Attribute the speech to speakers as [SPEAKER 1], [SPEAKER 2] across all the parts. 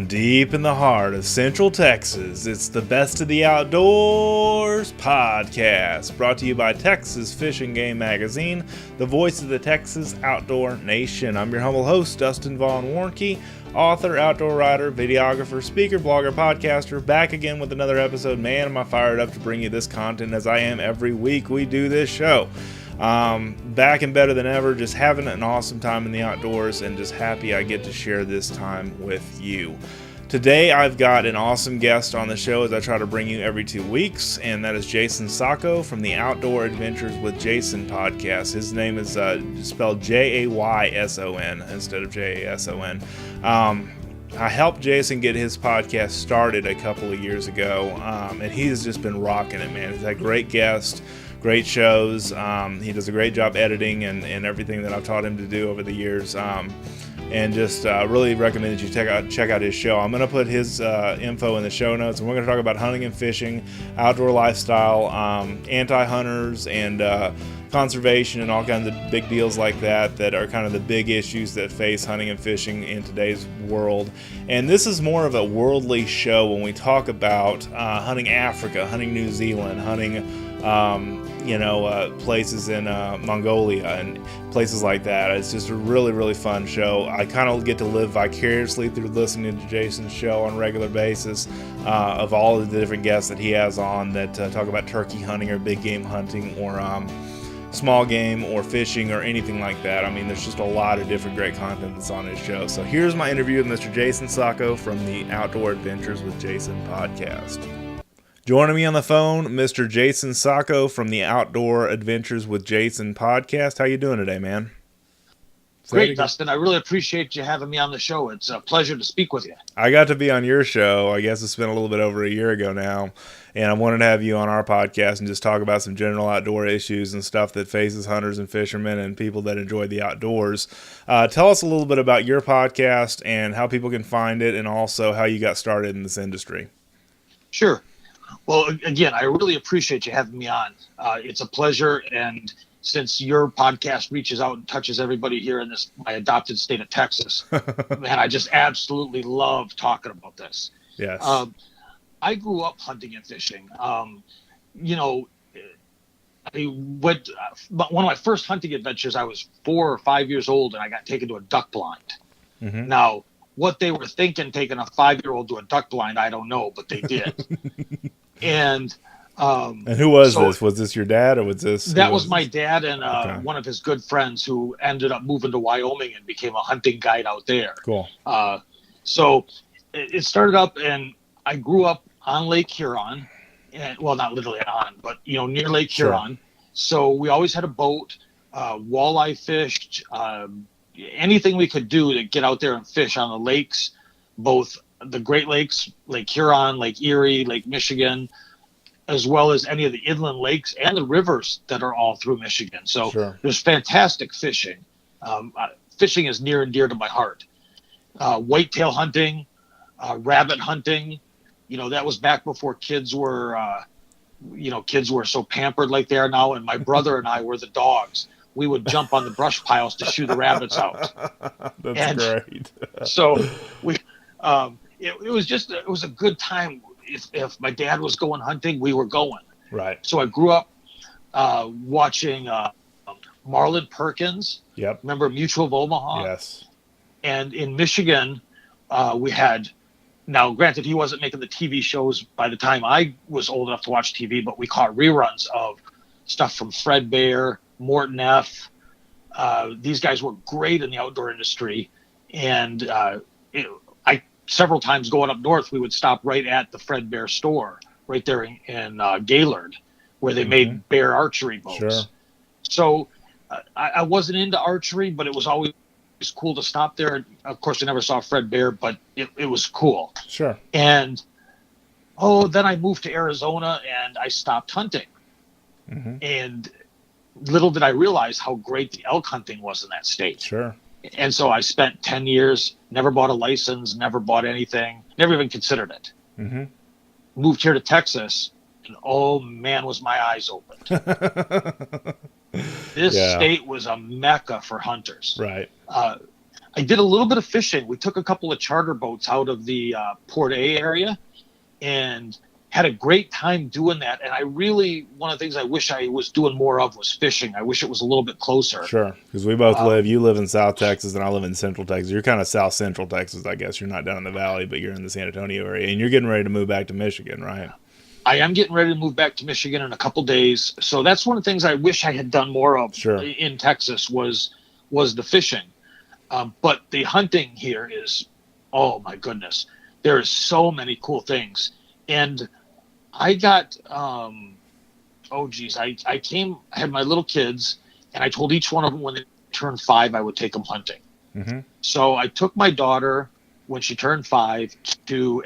[SPEAKER 1] From deep in the heart of Central Texas, it's the Best of the Outdoors podcast, brought to you by Texas Fish and Game Magazine, the voice of the Texas outdoor nation. I'm your humble host, Dustin Warncke, author, outdoor writer, videographer, speaker, blogger, podcaster, back again with another episode. Man, am I fired up to bring you this content as I am every week we do this show. Back and better than ever, just having an awesome time in the outdoors and just happy I get to share this time with you. Today I've got an awesome guest on the show as I try to bring you every 2 weeks, and that is Jayson Sacco from the Outdoor Adventures with Jayson podcast. His name is spelled Jayson instead of Jason. I helped Jayson get his podcast started a couple of years ago, and he's just been rocking it, man. He's had great guests, great shows. He does a great job editing and everything that I've taught him to do over the years. And just really recommend that you check out his show. I'm going to put his info in the show notes, and we're going to talk about hunting and fishing, outdoor lifestyle, anti-hunters, and conservation, and all kinds of big deals like that are kind of the big issues that face hunting and fishing in today's world. And this is more of a worldly show when we talk about hunting Africa, hunting New Zealand, hunting places in Mongolia and places like that. It's just a really, really fun show. I kind of get to live vicariously through listening to Jayson's show on a regular basis of all of the different guests that he has on that talk about turkey hunting or big game hunting or small game or fishing or anything like that. I mean, there's just a lot of different great content that's on his show. So here's my interview with Mr. Jayson Sacco from the Outdoor Adventures with Jayson podcast. Joining me on the phone, Mr. Jayson Sacco from the Outdoor Adventures with Jayson podcast. How you doing today, man?
[SPEAKER 2] Great, Dustin. I really appreciate you having me on the show. It's a pleasure to speak with you.
[SPEAKER 1] I got to be on your show. I guess it's been a little bit over a year ago now, and I wanted to have you on our podcast and just talk about some general outdoor issues and stuff that faces hunters and fishermen and people that enjoy the outdoors. Tell us a little bit about your podcast and how people can find it, and also how you got started in this industry.
[SPEAKER 2] Sure. Well, again, I really appreciate you having me on. It's a pleasure, and since your podcast reaches out and touches everybody here in my adopted state of Texas, man, I just absolutely love talking about this.
[SPEAKER 1] Yes.
[SPEAKER 2] I grew up hunting and fishing. I went one of my first hunting adventures. I was 4 or 5 years old, and I got taken to a duck blind. Mm-hmm. Now, what they were thinking taking a 5-year-old to a duck blind, I don't know, but they did. And
[SPEAKER 1] who was this? Was this your dad, or was this?
[SPEAKER 2] That was my dad and one of his good friends who ended up moving to Wyoming and became a hunting guide out there.
[SPEAKER 1] Cool.
[SPEAKER 2] So it started up, and I grew up on Lake Huron, and well, not literally on, but near Lake Huron. Sure. So we always had a boat, walleye fished, anything we could do to get out there and fish on the lakes, both the Great Lakes, Lake Huron, Lake Erie, Lake Michigan, as well as any of the inland lakes and the rivers that are all through Michigan. So Sure. There's fantastic fishing. Fishing is near and dear to my heart. Whitetail hunting, rabbit hunting, that was back before kids were so pampered like they are now. And my brother and I were the dogs. We would jump on the brush piles to shoo the rabbits out.
[SPEAKER 1] That's great.
[SPEAKER 2] So it was a good time. If my dad was going hunting, we were going.
[SPEAKER 1] Right.
[SPEAKER 2] So I grew up watching Marlon Perkins.
[SPEAKER 1] Yep.
[SPEAKER 2] Remember Mutual of Omaha?
[SPEAKER 1] Yes.
[SPEAKER 2] And in Michigan, we had. Now, granted, he wasn't making the TV shows by the time I was old enough to watch TV, but we caught reruns of stuff from Fred Bear, Morton F. These guys were great in the outdoor industry, and several times going up north, we would stop right at the Fred Bear store right there in Gaylord, where they made bear archery bows.
[SPEAKER 1] Sure.
[SPEAKER 2] So I wasn't into archery, but it was always cool to stop there. Of course, I never saw Fred Bear, but it was cool.
[SPEAKER 1] Sure.
[SPEAKER 2] And then I moved to Arizona and I stopped hunting. Mm-hmm. And little did I realize how great the elk hunting was in that state.
[SPEAKER 1] Sure.
[SPEAKER 2] And so I spent 10 years, never bought a license, never bought anything, never even considered it. Mm-hmm. Moved here to Texas, and oh man, was my eyes opened. This state was a mecca for hunters.
[SPEAKER 1] Right.
[SPEAKER 2] I did a little bit of fishing. We took a couple of charter boats out of the Port A area and had a great time doing that. And one of the things I wish I was doing more of was fishing. I wish it was a little bit closer.
[SPEAKER 1] Sure, because we both you live in South Texas and I live in Central Texas. You're kind of South Central Texas, I guess. You're not down in the valley, but you're in the San Antonio area. And you're getting ready to move back to Michigan, right?
[SPEAKER 2] I am getting ready to move back to Michigan in a couple days. So that's one of the things I wish I had done more of in Texas was the fishing. But the hunting here is, oh my goodness, there is so many cool things. And I got, I had my little kids, and I told each one of them when they turned 5, I would take them hunting.
[SPEAKER 1] Mm-hmm.
[SPEAKER 2] So I took my daughter when she turned 5 to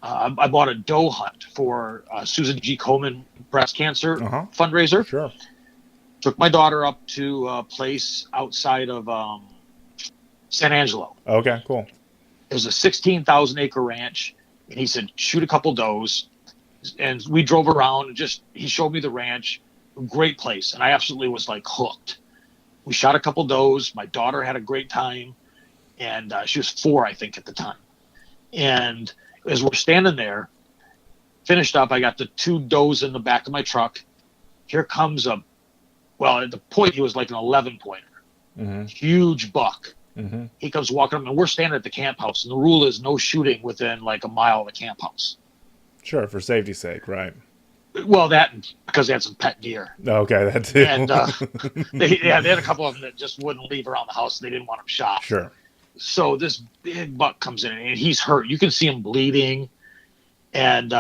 [SPEAKER 2] I bought a doe hunt for Susan G. Komen breast cancer fundraiser.
[SPEAKER 1] Sure.
[SPEAKER 2] Took my daughter up to a place outside of San Angelo.
[SPEAKER 1] Okay, cool.
[SPEAKER 2] It was a 16,000 acre ranch, and he said, shoot a couple does. And we drove around and he showed me the ranch. Great place. And I absolutely was like hooked. We shot a couple does. My daughter had a great time. And she was 4, I think, at the time. And as we're standing there, finished up, I got the 2 does in the back of my truck. Here comes at the point, he was like an 11-pointer.
[SPEAKER 1] Mm-hmm.
[SPEAKER 2] Huge buck.
[SPEAKER 1] Mm-hmm.
[SPEAKER 2] He comes walking up, and we're standing at the camp house. And the rule is no shooting within like a mile of the camp house.
[SPEAKER 1] Sure, for safety's sake, right?
[SPEAKER 2] Well, that because they had some pet deer.
[SPEAKER 1] Okay, that too.
[SPEAKER 2] And they had a couple of them that just wouldn't leave around the house. They didn't want them shot.
[SPEAKER 1] Sure.
[SPEAKER 2] So this big buck comes in, and he's hurt. You can see him bleeding. And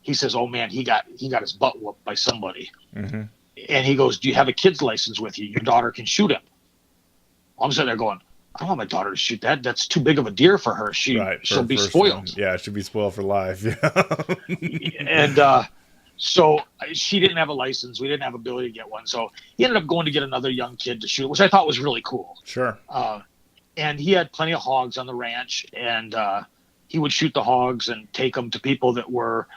[SPEAKER 2] he says, "Oh man, he got his butt whooped by somebody."
[SPEAKER 1] Mm-hmm.
[SPEAKER 2] And he goes, "Do you have a kid's license with you? Your daughter can shoot him." I'm sitting there going, I don't want my daughter to shoot that. That's too big of a deer for her. She'll be spoiled.
[SPEAKER 1] Yeah, she'll be spoiled for life. Yeah.
[SPEAKER 2] And so she didn't have a license. We didn't have ability to get one. So he ended up going to get another young kid to shoot, which I thought was really cool.
[SPEAKER 1] Sure.
[SPEAKER 2] And he had plenty of hogs on the ranch, and he would shoot the hogs and take them to people that were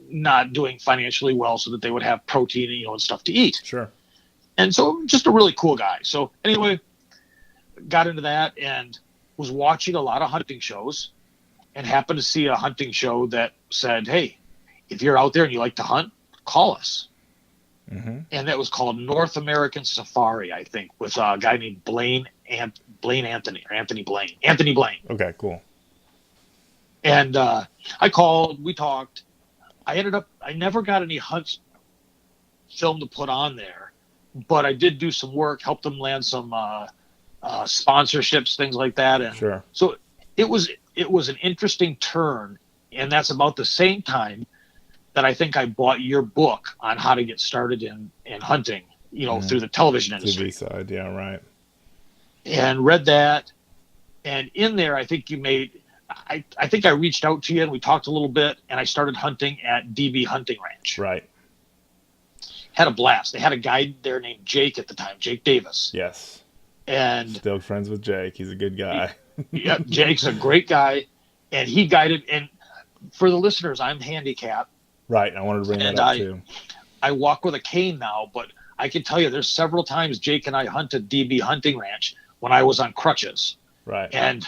[SPEAKER 2] not doing financially well so that they would have protein, and stuff to eat.
[SPEAKER 1] Sure.
[SPEAKER 2] And so just a really cool guy. So anyway, got into that and was watching a lot of hunting shows and happened to see a hunting show that said, "Hey, if you're out there and you like to hunt, call us."
[SPEAKER 1] Mm-hmm.
[SPEAKER 2] And that was called North American Safari, I think, with a guy named Anthony Blaine.
[SPEAKER 1] Okay, cool.
[SPEAKER 2] And I called, we talked. I never got any hunts film to put on there, but I did do some work, helped them land some sponsorships, things like that. And
[SPEAKER 1] sure.
[SPEAKER 2] So it was an interesting turn, and that's about the same time that I think I bought your book on how to get started in hunting, through the television industry.
[SPEAKER 1] TV side, yeah, right.
[SPEAKER 2] And read that, and in there, I think I think I reached out to you and we talked a little bit, and I started hunting at DB Hunting Ranch.
[SPEAKER 1] Right.
[SPEAKER 2] Had a blast. They had a guide there named Jake at the time, Jake Davis.
[SPEAKER 1] Yes.
[SPEAKER 2] And
[SPEAKER 1] still friends with Jake. He's a good guy.
[SPEAKER 2] Yeah, Jake's a great guy, and he guided. And for the listeners, I'm handicapped.
[SPEAKER 1] Right. I wanted to bring that up too.
[SPEAKER 2] I walk with a cane now, but I can tell you there's several times Jake and I hunted DB Hunting Ranch when I was on crutches.
[SPEAKER 1] Right.
[SPEAKER 2] And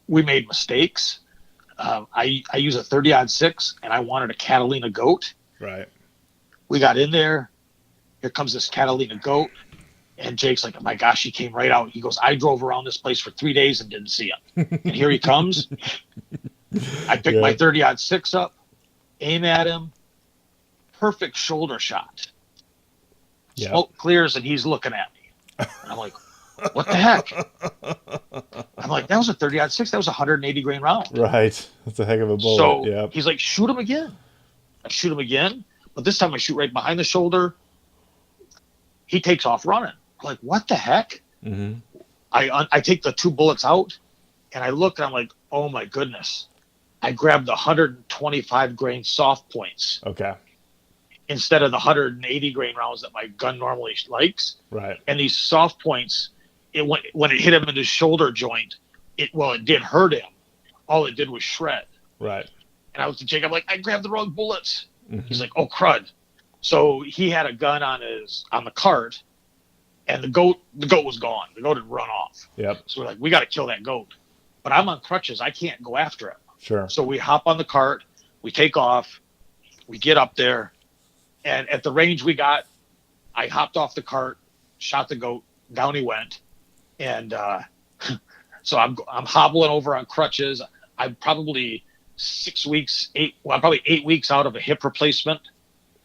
[SPEAKER 2] we made mistakes. I use a 30-06, and I wanted a Catalina goat.
[SPEAKER 1] Right. We
[SPEAKER 2] got in there. Here comes this Catalina goat. And Jake's like, "Oh my gosh, he came right out." He goes, "I drove around this place for 3 days and didn't see him." And here he comes. I picked my 30-06 up, aim at him, perfect shoulder shot.
[SPEAKER 1] Yep.
[SPEAKER 2] Smoke clears, and he's looking at me. And I'm like, what the heck? I'm like, that was a 30-06. That was a 180 grain round.
[SPEAKER 1] Right. That's a heck of a bullet.
[SPEAKER 2] So he's like, shoot him again. I shoot him again, but this time I shoot right behind the shoulder. He takes off running. I'm like, what the heck?
[SPEAKER 1] Mm-hmm.
[SPEAKER 2] I take the 2 bullets out, and I look, and I'm like, oh my goodness. I grabbed the 125 grain soft points.
[SPEAKER 1] Okay.
[SPEAKER 2] Instead of the 180 grain rounds that my gun normally likes.
[SPEAKER 1] Right.
[SPEAKER 2] And these soft points, when it hit him in his shoulder joint, it did hurt him. All it did was shred.
[SPEAKER 1] Right.
[SPEAKER 2] And I was to Jake, I'm like, I grabbed the wrong bullets.
[SPEAKER 1] Mm-hmm.
[SPEAKER 2] He's like, oh crud. So he had a gun on the cart, and the goat was gone. The goat had run off.
[SPEAKER 1] Yep.
[SPEAKER 2] So we're like, we got to kill that goat. But I'm on crutches. I can't go after him.
[SPEAKER 1] Sure.
[SPEAKER 2] So we hop on the cart. We take off. We get up there. And at the range we got, I hopped off the cart, shot the goat. Down he went. And so I'm hobbling over on crutches. I'm probably 8 weeks out of a hip replacement.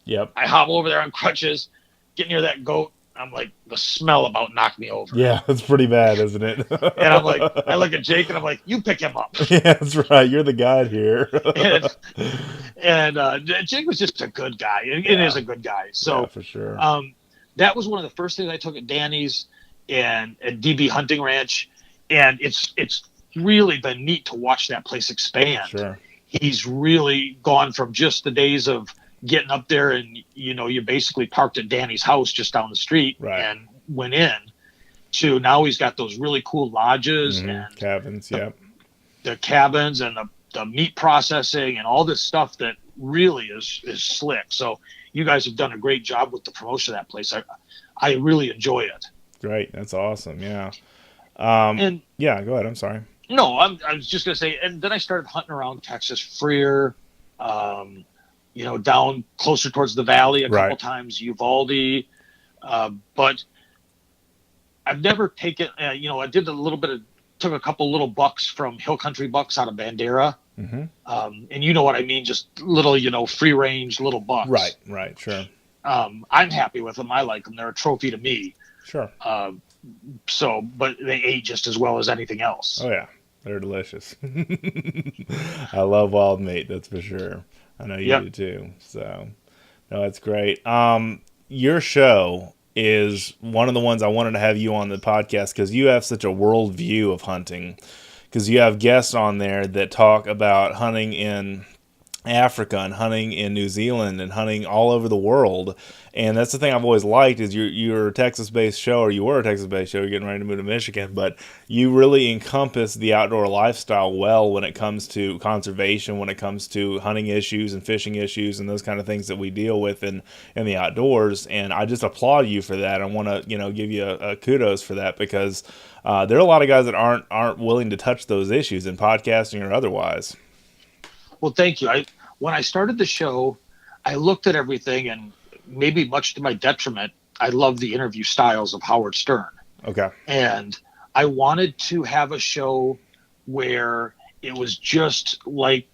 [SPEAKER 1] Yep.
[SPEAKER 2] I hobble over there on crutches, get near that goat. I'm like, the smell about knocked me over.
[SPEAKER 1] Yeah, it's pretty bad, isn't it?
[SPEAKER 2] And I'm like, I look at Jake and I'm like, you pick him up.
[SPEAKER 1] Yeah, that's right. You're the guide here.
[SPEAKER 2] and Jake was just a good guy. It is a good guy. So
[SPEAKER 1] yeah, for sure.
[SPEAKER 2] That was one of the first things I took at Danny's and at DB Hunting Ranch. And it's really been neat to watch that place expand.
[SPEAKER 1] Sure.
[SPEAKER 2] He's really gone from just the days of getting up there and, you basically parked at Danny's house just down the street and went in to now he's got those really cool lodges and
[SPEAKER 1] cabins.
[SPEAKER 2] The cabins and the meat processing and all this stuff that really is slick. So you guys have done a great job with the promotion of that place. I really enjoy it. Great.
[SPEAKER 1] That's awesome. Yeah. And yeah, go ahead. I'm sorry.
[SPEAKER 2] No, I was just going to say, and then I started hunting around Texas, Freer, down closer towards the valley a couple times, Uvalde. But I've never taken, I did took a couple little bucks from Hill Country Bucks out of Bandera. Mm-hmm. And you know what I mean? Just little, free range little bucks.
[SPEAKER 1] Right. Sure.
[SPEAKER 2] I'm happy with them. I like them. They're a trophy to me.
[SPEAKER 1] Sure.
[SPEAKER 2] But they ate just as well as anything else.
[SPEAKER 1] Oh yeah. They're delicious. I love wild meat. That's for sure. I know you do too. So, no, that's great. Your show is one of the ones I wanted to have you on the podcast because you have such a world view of hunting. Because you have guests on there that talk about hunting in Africa and hunting in New Zealand and hunting all over the world. And that's the thing I've always liked is you're a Texas-based show, or you were a Texas-based show. You're getting ready to move to Michigan, but you really encompass the outdoor lifestyle well when it comes to conservation, when it comes to hunting issues and fishing issues and those kind of things that we deal with in the outdoors. And I just applaud you for that. I want to give you a kudos for that because there are a lot of guys that aren't willing to touch those issues in podcasting or otherwise.
[SPEAKER 2] Well, thank you. When I started the show, I looked at everything, and maybe much to my detriment, I love the interview styles of Howard Stern.
[SPEAKER 1] Okay.
[SPEAKER 2] And I wanted to have a show where it was just like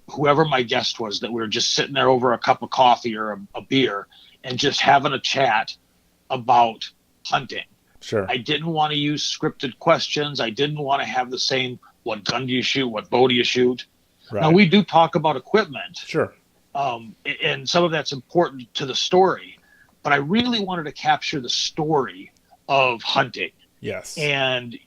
[SPEAKER 2] whoever my guest was, that we were just sitting there over a cup of coffee or a beer and just having a chat about hunting.
[SPEAKER 1] Sure.
[SPEAKER 2] I didn't want to use scripted questions. I didn't want to have the same, what gun do you shoot? What bow do you shoot? Right. Now, we do talk about equipment.
[SPEAKER 1] Sure.
[SPEAKER 2] And some of that's important to the story. But I really wanted to capture the story of hunting.
[SPEAKER 1] Yes.
[SPEAKER 2] And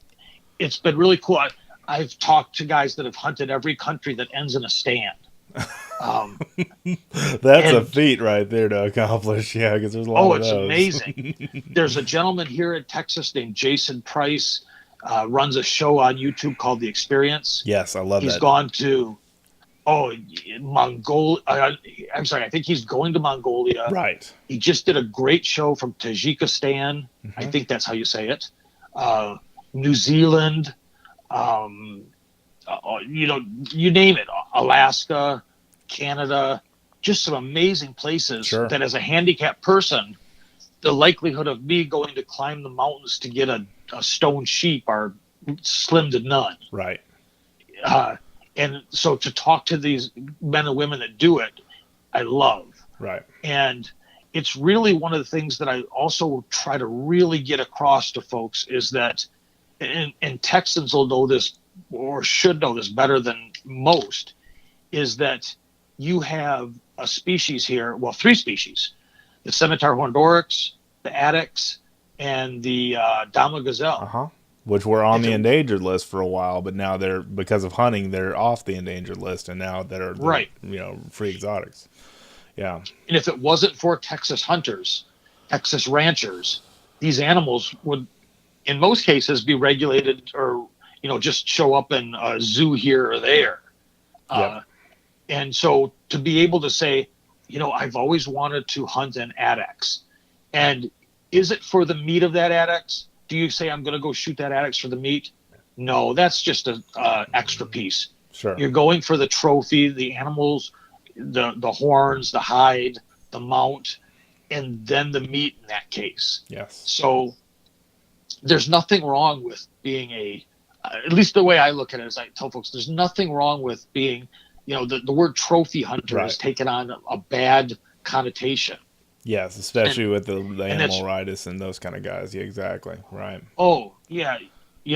[SPEAKER 2] it's been really cool. I've talked to guys that have hunted every country that ends in a stand.
[SPEAKER 1] That's a feat right there to accomplish. Yeah, because there's a lot of those.
[SPEAKER 2] Oh, it's amazing. There's a gentleman here in Texas named Jason Price, runs a show on YouTube called The Experience.
[SPEAKER 1] Yes, I love that.
[SPEAKER 2] He's gone to Mongolia. I'm sorry, I think he's going to Mongolia.
[SPEAKER 1] Right.
[SPEAKER 2] He just did a great show from Tajikistan. Mm-hmm. I think that's how you say it. New Zealand. You name it. Alaska, Canada. Just some amazing places that as a handicapped person, the likelihood of me going to climb the mountains to get a stone sheep are slim to none.
[SPEAKER 1] Right.
[SPEAKER 2] And so to talk to these men and women that do it, I love.
[SPEAKER 1] Right.
[SPEAKER 2] And it's really one of the things that I also try to really get across to folks is that, and Texans will know this or should know this better than most, is that you have a species here, well, 3 species, the scimitar horned oryx, the addax, and the Dama gazelle.
[SPEAKER 1] Uh-huh. Which were on the endangered list for a while, but now because of hunting, they're off the endangered list, and now they're free exotics. Yeah. And
[SPEAKER 2] if it wasn't for Texas hunters, Texas ranchers, these animals would, in most cases, be regulated or just show up in a zoo here or there. Yep. And so to be able to say, I've always wanted to hunt an addax, and Is it for the meat of that addax? Do you say, I'm going to go shoot that addax for the meat? No, that's just an extra piece.
[SPEAKER 1] Sure.
[SPEAKER 2] You're going for the trophy, the animals, the horns, the hide, the mount, and then the meat in that case.
[SPEAKER 1] Yes.
[SPEAKER 2] So there's nothing wrong with being at least the way I look at it is I tell folks, there's nothing wrong with being, the word trophy hunter has taken on a bad connotation.
[SPEAKER 1] Yes, especially with the animal rights and those kind of guys. Yeah, exactly. Right.
[SPEAKER 2] Oh, yeah.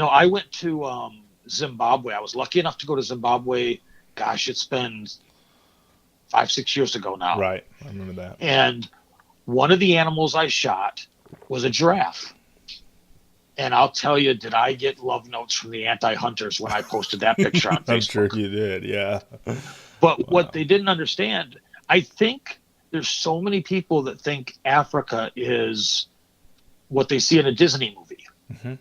[SPEAKER 2] I went to Zimbabwe. I was lucky enough to go to Zimbabwe. Gosh, it's been 5-6 years ago now.
[SPEAKER 1] Right. I remember that.
[SPEAKER 2] And one of the animals I shot was a giraffe. And I'll tell you, did I get love notes from the anti-hunters when I posted that picture on Facebook?
[SPEAKER 1] I'm sure you did, yeah.
[SPEAKER 2] But what they didn't understand, I think there's so many people that think Africa is what they see in a Disney movie.
[SPEAKER 1] Mm-hmm.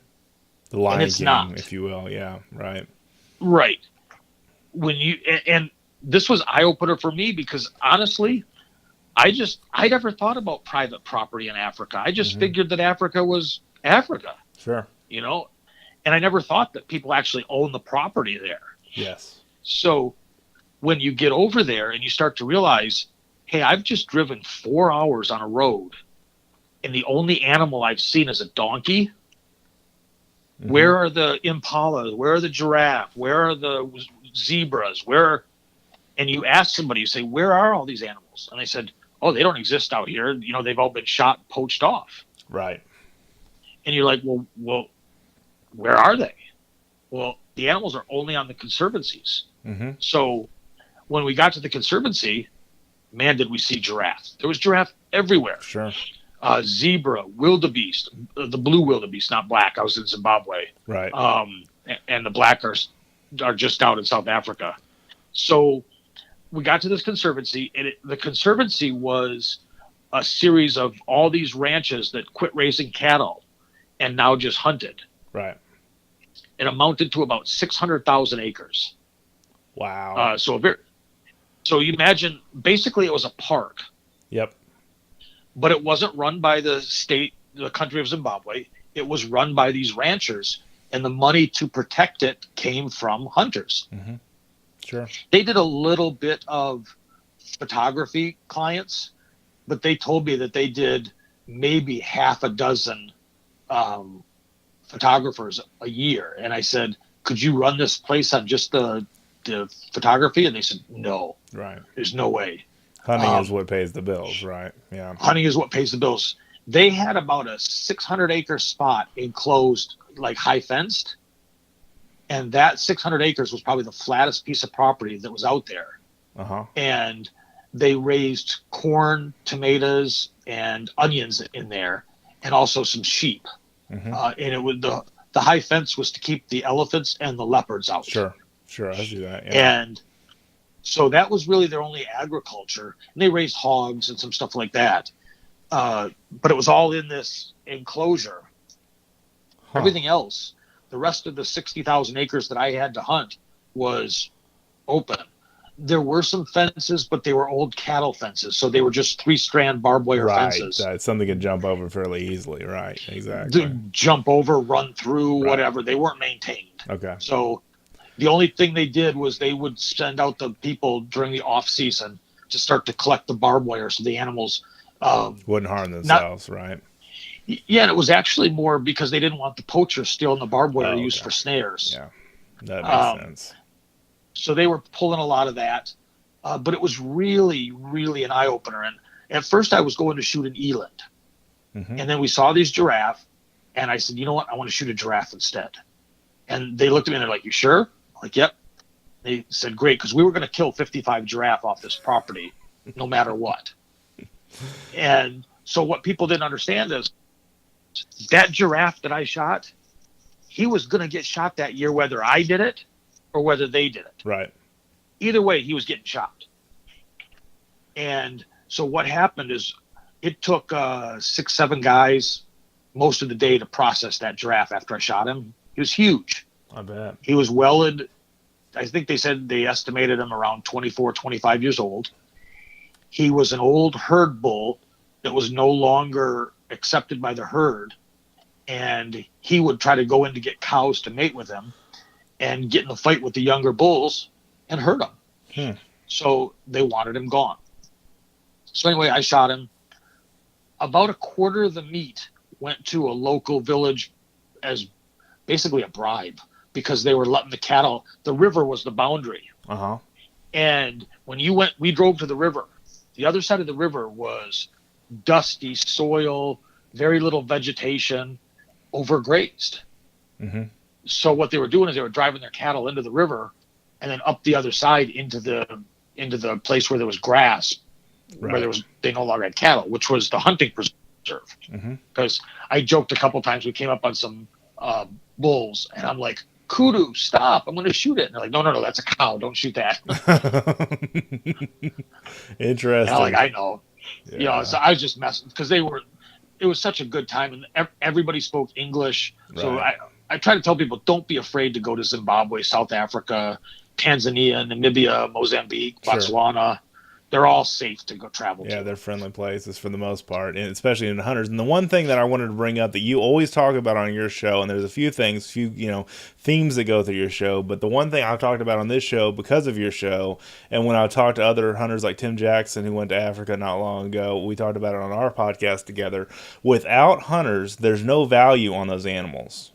[SPEAKER 1] The Lion
[SPEAKER 2] it's
[SPEAKER 1] King,
[SPEAKER 2] not.
[SPEAKER 1] if you will. Yeah, right.
[SPEAKER 2] Right. And this was eye-opener for me because, honestly, I never thought about private property in Africa. I just figured that Africa was Africa.
[SPEAKER 1] Sure.
[SPEAKER 2] And I never thought that people actually own the property there.
[SPEAKER 1] Yes.
[SPEAKER 2] So when you get over there and you start to realize, hey, I've just driven 4 hours on a road and the only animal I've seen is a donkey. Mm-hmm. Where are the impalas? Where are the giraffe? Where are the zebras? And you ask somebody, you say, where are all these animals? And they said, oh, they don't exist out here. They've all been shot, poached off.
[SPEAKER 1] Right.
[SPEAKER 2] And you're like, well, where are they? Well, the animals are only on the conservancies. Mm-hmm. So when we got to the conservancy, man, did we see giraffe. There was giraffe everywhere.
[SPEAKER 1] Sure.
[SPEAKER 2] Zebra, wildebeest, the blue wildebeest, not black. I was in Zimbabwe.
[SPEAKER 1] Right.
[SPEAKER 2] And the black are just out in South Africa. So we got to this conservancy, and the conservancy was a series of all these ranches that quit raising cattle and now just hunted.
[SPEAKER 1] Right.
[SPEAKER 2] It amounted to about 600,000 acres.
[SPEAKER 1] Wow.
[SPEAKER 2] So you imagine, basically it was a park.
[SPEAKER 1] Yep.
[SPEAKER 2] But it wasn't run by the country of Zimbabwe. It was run by these ranchers, and the money to protect it came from hunters.
[SPEAKER 1] Mm-hmm. Sure.
[SPEAKER 2] They did a little bit of photography clients, but they told me that they did maybe half a dozen photographers a year. And I said, could you run this place on just the photography? And they said, no. Right. There's no way.
[SPEAKER 1] Hunting is what pays the bills, right? Yeah.
[SPEAKER 2] Hunting is what pays the bills. They had about a 600-acre spot enclosed, like high fenced. And that 600 acres was probably the flattest piece of property that was out there. Uh-huh. And they raised corn, tomatoes, and onions in there, and also some sheep. Mm-hmm. And it would the high fence was to keep the elephants and the leopards out.
[SPEAKER 1] Sure, I see that. Yeah.
[SPEAKER 2] And so that was really their only agriculture. And they raised hogs and some stuff like that. But it was all in this enclosure. Huh. Everything else, the rest of the 60,000 acres that I had to hunt was open. There were some fences, but they were old cattle fences. So they were just 3-strand barbed wire fences.
[SPEAKER 1] Right, something could jump over fairly easily. Right, exactly.
[SPEAKER 2] Jump over, run through, whatever. They weren't maintained.
[SPEAKER 1] Okay.
[SPEAKER 2] So the only thing they did was they would send out the people during the off season to start to collect the barbed wire so the animals
[SPEAKER 1] wouldn't harm themselves, right?
[SPEAKER 2] Yeah, and it was actually more because they didn't want the poachers stealing the barbed wire used for snares.
[SPEAKER 1] Yeah, that makes sense.
[SPEAKER 2] So they were pulling a lot of that, but it was really, really an eye-opener. And at first I was going to shoot an eland. Mm-hmm. And then we saw these giraffe, and I said, you know what? I want to shoot a giraffe instead. And they looked at me and they're like, you sure? I'm like, yep. They said, great, because we were going to kill 55 giraffe off this property no matter what. And so what people didn't understand is that giraffe that I shot, he was going to get shot that year whether I did it or whether they did it.
[SPEAKER 1] Right.
[SPEAKER 2] Either way, he was getting shot. And so what happened is it took 6-7 guys most of the day to process that giraffe after I shot him. He was huge.
[SPEAKER 1] I bet.
[SPEAKER 2] He was welded. I think they said they estimated him around 24, 25 years old. He was an old herd bull that was no longer accepted by the herd, and he would try to go in to get cows to mate with him and get in a fight with the younger bulls and hurt them. So they wanted him gone. So anyway, I shot him. About a quarter of the meat went to a local village as basically a bribe, because they were letting the cattle, the river was the boundary. And when we drove to the river. The other side of the river was dusty soil, very little vegetation, overgrazed. So what they were doing is they were driving their cattle into the river and then up the other side into the place where there was grass, where they no longer had cattle, which was the hunting preserve. Because I joked a couple times, we came up on some bulls, and I'm like, kudu, stop, I'm going to shoot it. And they're like, no, that's a cow, don't shoot that.
[SPEAKER 1] Interesting.
[SPEAKER 2] And I'm like, I know. So I was just messing, because it was such a good time, and everybody spoke English. So I try to tell people, don't be afraid to go to Zimbabwe, South Africa, Tanzania, Namibia, Mozambique, Botswana. They're all safe to go travel to.
[SPEAKER 1] Yeah, they're friendly places for the most part, and especially in the hunters. And the one thing that I wanted to bring up that you always talk about on your show, and there's a few themes that go through your show, but the one thing I've talked about on this show because of your show, and when I talked to other hunters like Tim Jackson, who went to Africa not long ago, we talked about it on our podcast together. Without hunters, there's no value on those animals.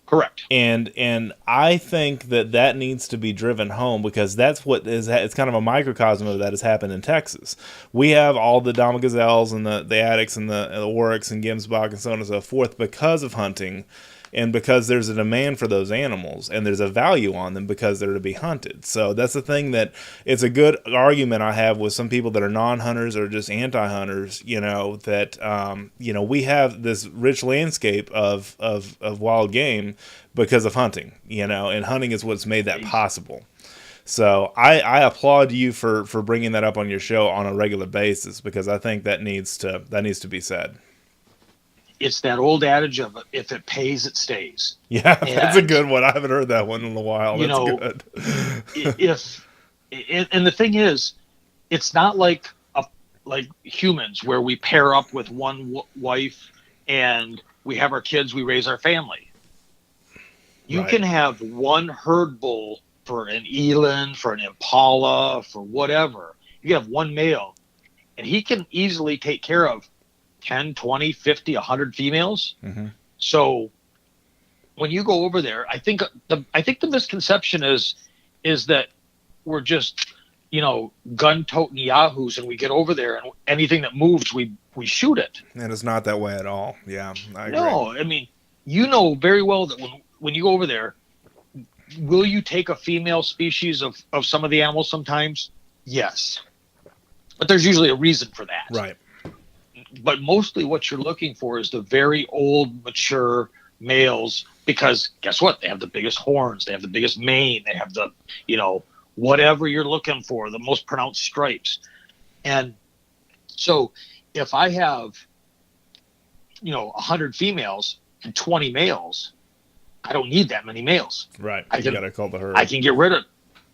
[SPEAKER 2] Correct.
[SPEAKER 1] And I think that needs to be driven home, because that's what is, it's kind of a microcosm of that has happened in Texas. We have all the Dama Gazelles and the Attics and the Oryx and Gemsbok and so on and so forth because of hunting, and because there's a demand for those animals, and there's a value on them because they're to be hunted. So that's the thing, that it's a good argument I have with some people that are non-hunters or just anti-hunters, that, we have this rich landscape of wild game because of hunting, and hunting is what's made that possible. So I applaud you for bringing that up on your show on a regular basis, because I think that needs to be said.
[SPEAKER 2] It's that old adage of, if it pays, it stays.
[SPEAKER 1] Yeah, that's a good one. I haven't heard that one in a while. That's
[SPEAKER 2] good. And the thing is, it's not like humans, where we pair up with one wife and we have our kids, we raise our family. You can have one herd bull for an eland, for an impala, for whatever. You have one male, and he can easily take care of 10, 20, 50, 100 females. So when you go over there, I think the misconception is that we're just, gun-toting yahoos, and we get over there and anything that moves, we shoot it.
[SPEAKER 1] And it's not that way at all. Yeah, I agree.
[SPEAKER 2] No, I mean, very well that when you go over there, will you take a female species of some of the animals sometimes? Yes. But there's usually a reason for that.
[SPEAKER 1] Right.
[SPEAKER 2] But mostly what you're looking for is the very old, mature males, because guess what? They have the biggest horns. They have the biggest mane. They have the, whatever you're looking for, the most pronounced stripes. And so if I have, 100 females and 20 males, I don't need that many males.
[SPEAKER 1] Right. You got to call the herd.
[SPEAKER 2] I can get rid of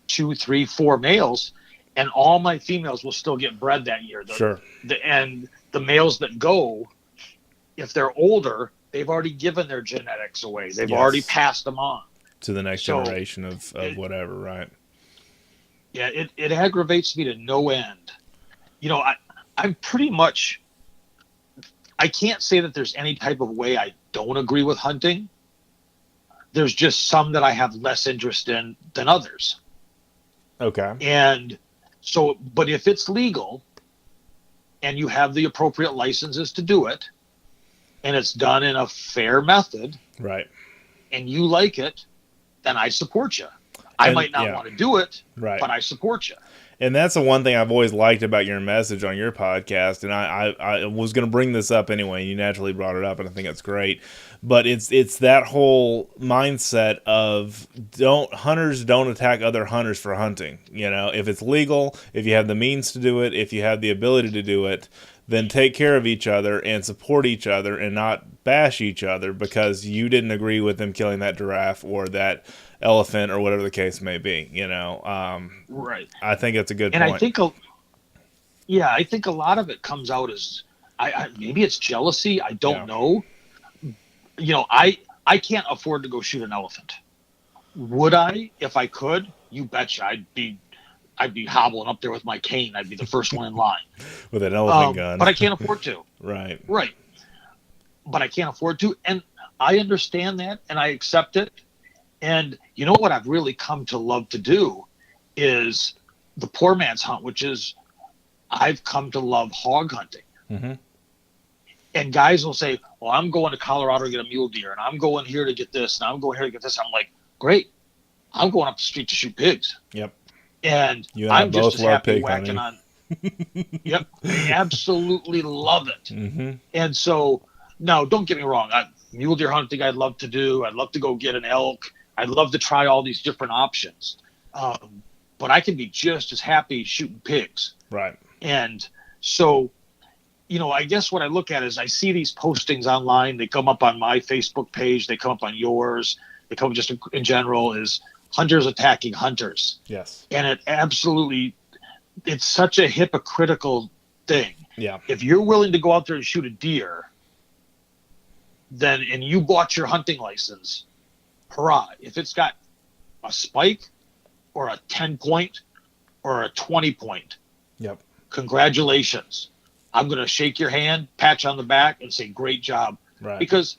[SPEAKER 2] 2, 3, 4 males, and all my females will still get bred that year.
[SPEAKER 1] Sure.
[SPEAKER 2] And the males that go, if they're older, they've already given their genetics away. They've already passed them on
[SPEAKER 1] to the next generation of whatever, right?
[SPEAKER 2] Yeah, it aggravates me to no end. I'm pretty much, I can't say that there's any type of way I don't agree with hunting. There's just some that I have less interest in than others. Okay. And so, but if it's legal, and you have the appropriate licenses to do it, and it's done in a fair method, right, and you like it, then I support you. I might not want to do it, right, but I support you.
[SPEAKER 1] And that's the one thing I've always liked about your message on your podcast. And I was going to bring this up anyway. You naturally brought it up, and I think it's great. But it's that whole mindset of hunters don't attack other hunters for hunting. If it's legal, if you have the means to do it, if you have the ability to do it, then take care of each other and support each other and not bash each other because you didn't agree with them killing that giraffe or that elephant or whatever the case may be.
[SPEAKER 2] Right.
[SPEAKER 1] I think that's a good point.
[SPEAKER 2] And I think a lot of it comes out as maybe it's jealousy. I don't know. You know, I can't afford to go shoot an elephant. Would I? If I could, you betcha. I'd be hobbling up there with my cane. I'd be the first one in line
[SPEAKER 1] with an elephant gun.
[SPEAKER 2] But I can't afford to.
[SPEAKER 1] Right.
[SPEAKER 2] But I can't afford to, and I understand that, and I accept it. And you know what I've really come to love to do is the poor man's hunt, which is I've come to love hog hunting.
[SPEAKER 1] Mm-hmm.
[SPEAKER 2] And guys will say, well, I'm going to Colorado to get a mule deer, and I'm going here to get this, and I'm going here to get this. I'm like, great. I'm going up the street to shoot pigs.
[SPEAKER 1] Yep.
[SPEAKER 2] And I'm just as happy whacking on. Yep. I absolutely love it.
[SPEAKER 1] Mm-hmm.
[SPEAKER 2] And so, now, don't get me wrong. Mule deer hunting I'd love to do. I'd love to go get an elk. I'd love to try all these different options. But I can be just as happy shooting pigs.
[SPEAKER 1] Right.
[SPEAKER 2] And so, you know, I guess what I look at is I see these postings online. They come up on my Facebook page. They come up on yours. They come just in general is hunters attacking hunters.
[SPEAKER 1] Yes.
[SPEAKER 2] And it absolutely, it's such a hypocritical thing.
[SPEAKER 1] Yeah.
[SPEAKER 2] If you're willing to go out there and shoot a deer, then, and you bought your hunting license, hurrah. If it's got a spike or a 10-point or a 20-point,
[SPEAKER 1] yep,
[SPEAKER 2] congratulations. I'm going to shake your hand, pat you on the back, and say, great job.
[SPEAKER 1] Right.
[SPEAKER 2] Because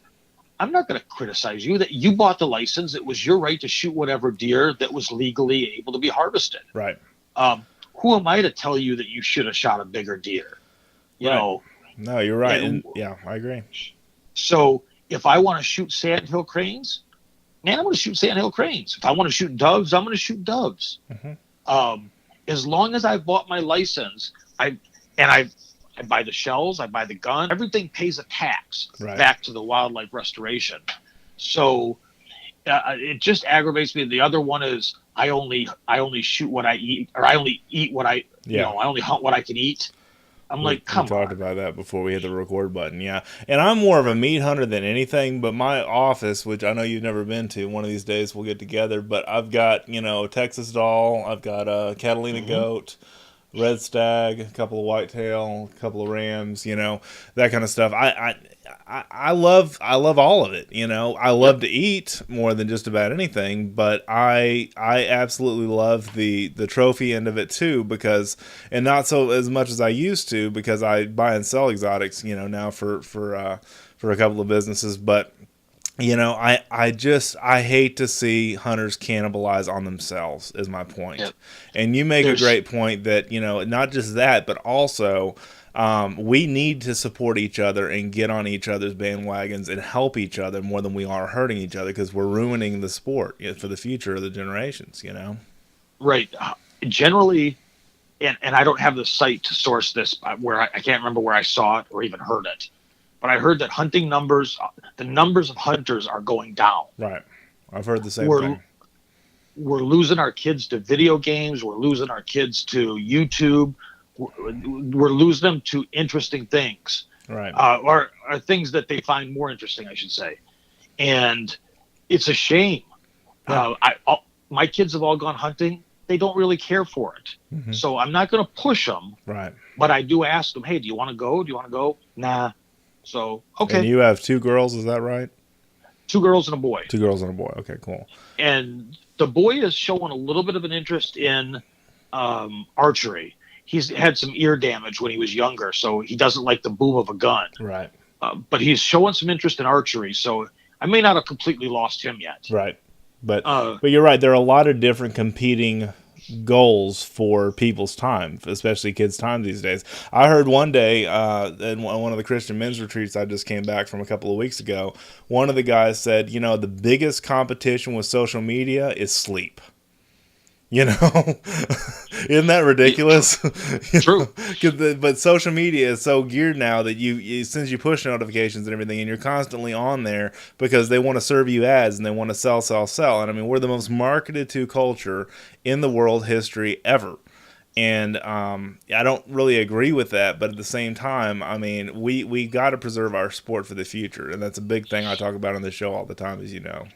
[SPEAKER 2] I'm not going to criticize you that you bought the license. It was your right to shoot whatever deer that was legally able to be harvested.
[SPEAKER 1] Right.
[SPEAKER 2] Who am I to tell you that you should have shot a bigger deer? You know.
[SPEAKER 1] No, you're right. And yeah, I agree.
[SPEAKER 2] So if I want to shoot sandhill cranes, man, I'm going to shoot sandhill cranes. If I want to shoot doves, I'm going to shoot doves.
[SPEAKER 1] Mm-hmm.
[SPEAKER 2] As long as I've bought my license, I buy the shells, I buy the gun, everything pays a tax back to the wildlife restoration. So it just aggravates me. The other one is I only shoot what I eat, or I only eat what I, you know, I only hunt what I can eat. I'm like, come on. We
[SPEAKER 1] talked about that before we hit the record button, yeah. And I'm more of a meat hunter than anything, but my office, which I know you've never been to, one of these days we'll get together, but I've got, you know, Texas doll, I've got a Catalina goat, red stag, a couple of whitetail, a couple of rams, you know, that kind of stuff. I love all of it, you know. I love to eat more than just about anything, but I absolutely love the trophy end of it too, because, and not so as much as I used to, because I buy and sell exotics, you know, now for a couple of businesses, but you know, I hate to see hunters cannibalize on themselves, is my point. Yep. And you make a great point that, you know, not just that, but also we need to support each other and get on each other's bandwagons and help each other more than we are hurting each other, because we're ruining the sport for the future of the generations, you know? Right.
[SPEAKER 2] Generally, and I don't have the site to source this, where I can't remember where I saw it or even heard it. But I heard that hunting numbers, the numbers of hunters are going down.
[SPEAKER 1] Right. I've heard the same thing.
[SPEAKER 2] We're losing our kids to video games. We're losing our kids to YouTube. We're losing them to interesting things.
[SPEAKER 1] Right.
[SPEAKER 2] Or things that they find more interesting, I should say. And it's a shame. Yeah. My kids have all gone hunting. They don't really care for it. Mm-hmm. So I'm not going to push them.
[SPEAKER 1] Right.
[SPEAKER 2] But I do ask them, hey, do you want to go? Do you want to go? Nah. So, okay.
[SPEAKER 1] And you have 2 girls, is that right?
[SPEAKER 2] 2 girls and a boy.
[SPEAKER 1] 2 girls and a boy. Okay, cool.
[SPEAKER 2] And the boy is showing a little bit of an interest in archery. He's had some ear damage when he was younger, so he doesn't like the boom of a gun.
[SPEAKER 1] Right.
[SPEAKER 2] But he's showing some interest in archery, so I may not have completely lost him yet.
[SPEAKER 1] Right. But you're right. There are a lot of different competing goals for people's time, especially kids' time these days. I heard one day in one of the Christian men's retreats I just came back from a couple of weeks ago, one of the guys said, you know, the biggest competition with social media is sleep. You know, isn't that ridiculous?
[SPEAKER 2] True.
[SPEAKER 1] But social media is so geared now that you since you push notifications and everything, and you're constantly on there because they want to serve you ads and they want to sell. And I mean, we're the most marketed to culture in the world history ever. And I don't really agree with that, but at the same time, I mean, we got to preserve our sport for the future, and that's a big thing I talk about on the show all the time, as you know.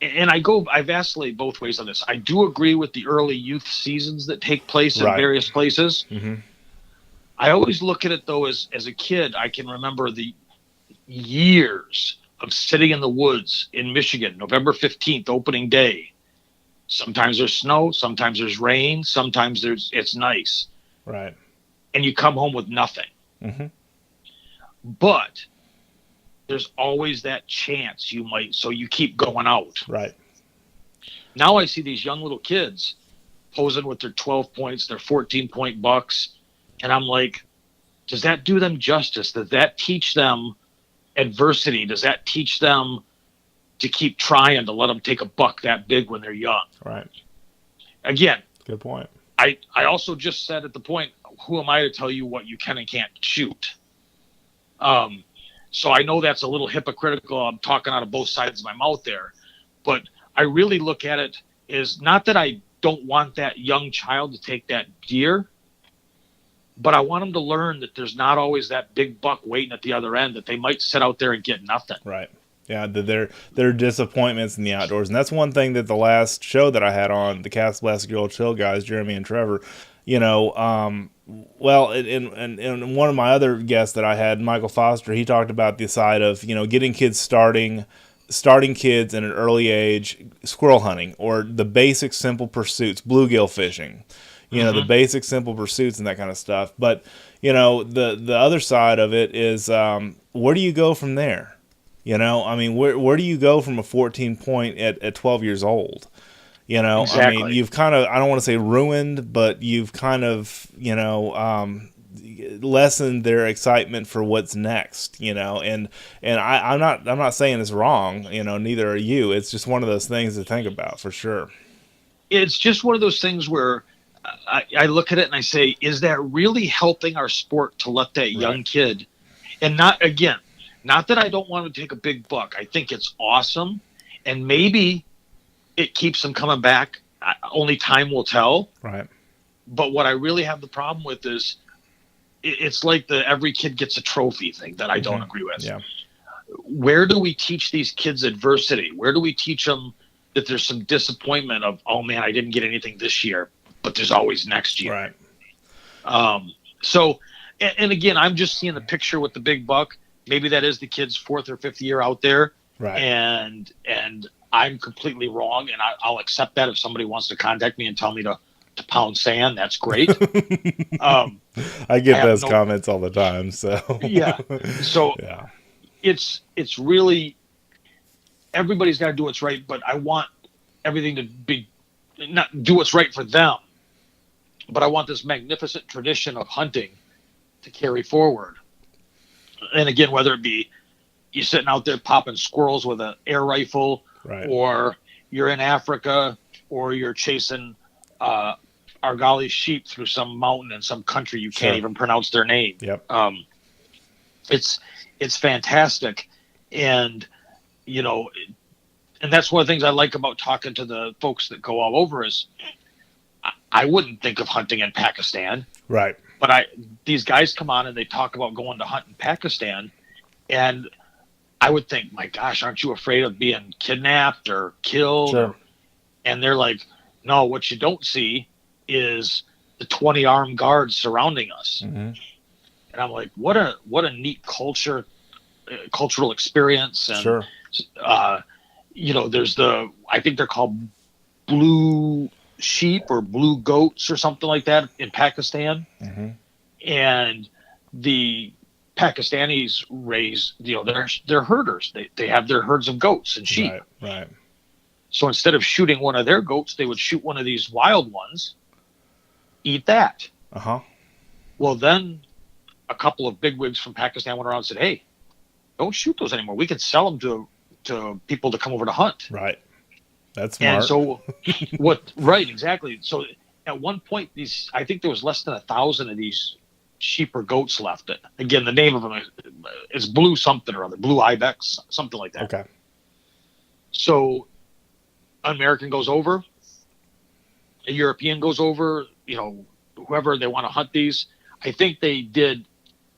[SPEAKER 2] And I vacillate both ways on this. I do agree with the early youth seasons that take place in various places.
[SPEAKER 1] Mm-hmm.
[SPEAKER 2] I always look at it, though, as a kid, I can remember the years of sitting in the woods in Michigan, November 15th, opening day. Sometimes there's snow, sometimes there's rain, sometimes it's nice.
[SPEAKER 1] Right.
[SPEAKER 2] And you come home with nothing.
[SPEAKER 1] Mm-hmm.
[SPEAKER 2] But there's always that chance you might, so you keep going out.
[SPEAKER 1] Right.
[SPEAKER 2] Now I see these young little kids posing with their 12 points, their 14-point bucks, and I'm like, does that do them justice? Does that teach them adversity? Does that teach them to keep trying to let them take a buck that big when they're young?
[SPEAKER 1] Right.
[SPEAKER 2] Again,
[SPEAKER 1] good point.
[SPEAKER 2] I also just said at the point, who am I to tell you what you can and can't shoot? So I know that's a little hypocritical. I'm talking out of both sides of my mouth there, but I really look at it as not that I don't want that young child to take that deer, but I want them to learn that there's not always that big buck waiting at the other end, that they might sit out there and get nothing.
[SPEAKER 1] Right. Yeah, there are disappointments in the outdoors. And that's one thing that the last show that I had on, the Cast Blast Girl Chill guys, Jeremy and Trevor, well, and one of my other guests that I had, Michael Foster, he talked about the side of, getting kids starting kids at an early age, squirrel hunting, or the basic simple pursuits, bluegill fishing, the basic simple pursuits and that kind of stuff. But, the other side of it is, where do you go from there? Where do you go from a 14 point at 12 years old?
[SPEAKER 2] Exactly.
[SPEAKER 1] You've kind of, I don't want to say ruined, but you've kind of, lessened their excitement for what's next, and I'm not saying it's wrong, neither are you. It's just one of those things to think about for sure.
[SPEAKER 2] It's just one of those things where I look at it and I say, is that really helping our sport to let that young kid, and not that I don't want to take a big buck. I think it's awesome. And maybe it keeps them coming back. Only time will tell.
[SPEAKER 1] Right.
[SPEAKER 2] But what I really have the problem with is it's like the every kid gets a trophy thing that I don't agree with.
[SPEAKER 1] Yeah.
[SPEAKER 2] Where do we teach these kids adversity? Where do we teach them that there's some disappointment of, oh man, I didn't get anything this year, but there's always next year.
[SPEAKER 1] Right.
[SPEAKER 2] So, and again, I'm just seeing the picture with the big buck. Maybe that is the kid's 4th or 5th year out there.
[SPEAKER 1] Right.
[SPEAKER 2] And I'm completely wrong. And I'll accept that if somebody wants to contact me and tell me to pound sand. That's great.
[SPEAKER 1] I get those comments all the time. So,
[SPEAKER 2] yeah. So
[SPEAKER 1] yeah.
[SPEAKER 2] It's really, everybody's got to do what's right, but I want everything to be, not do what's right for them, but I want this magnificent tradition of hunting to carry forward. And again, whether it be you sitting out there popping squirrels with an air rifle,
[SPEAKER 1] right,
[SPEAKER 2] or you're in Africa, or you're chasing Argali sheep through some mountain in some country you can't even pronounce their name.
[SPEAKER 1] Yep.
[SPEAKER 2] It's fantastic. And, and that's one of the things I like about talking to the folks that go all over is I wouldn't think of hunting in Pakistan.
[SPEAKER 1] Right.
[SPEAKER 2] But these guys come on and they talk about going to hunt in Pakistan, and I would think, my gosh, aren't you afraid of being kidnapped or killed?
[SPEAKER 1] Sure.
[SPEAKER 2] And they're like, no, what you don't see is the 20 armed guards surrounding us.
[SPEAKER 1] Mm-hmm.
[SPEAKER 2] And I'm like, what a neat cultural experience. And,
[SPEAKER 1] sure.
[SPEAKER 2] There's I think they're called blue sheep or blue goats or something like that in Pakistan.
[SPEAKER 1] Mm-hmm.
[SPEAKER 2] And the Pakistanis raise, they're herders. They have their herds of goats and sheep.
[SPEAKER 1] Right.
[SPEAKER 2] So instead of shooting one of their goats, they would shoot one of these wild ones, eat that.
[SPEAKER 1] Uh-huh.
[SPEAKER 2] Well, then a couple of bigwigs from Pakistan went around and said, hey, don't shoot those anymore. We can sell them to people to come over to hunt.
[SPEAKER 1] Right. That's smart.
[SPEAKER 2] And so right, exactly. So at one point, I think there was less than 1,000 of these sheep or goats left. Again, the name of them is blue something or other, blue ibex, something like that.
[SPEAKER 1] Okay.
[SPEAKER 2] So an American goes over, a European goes over, whoever they want to hunt these. I think they did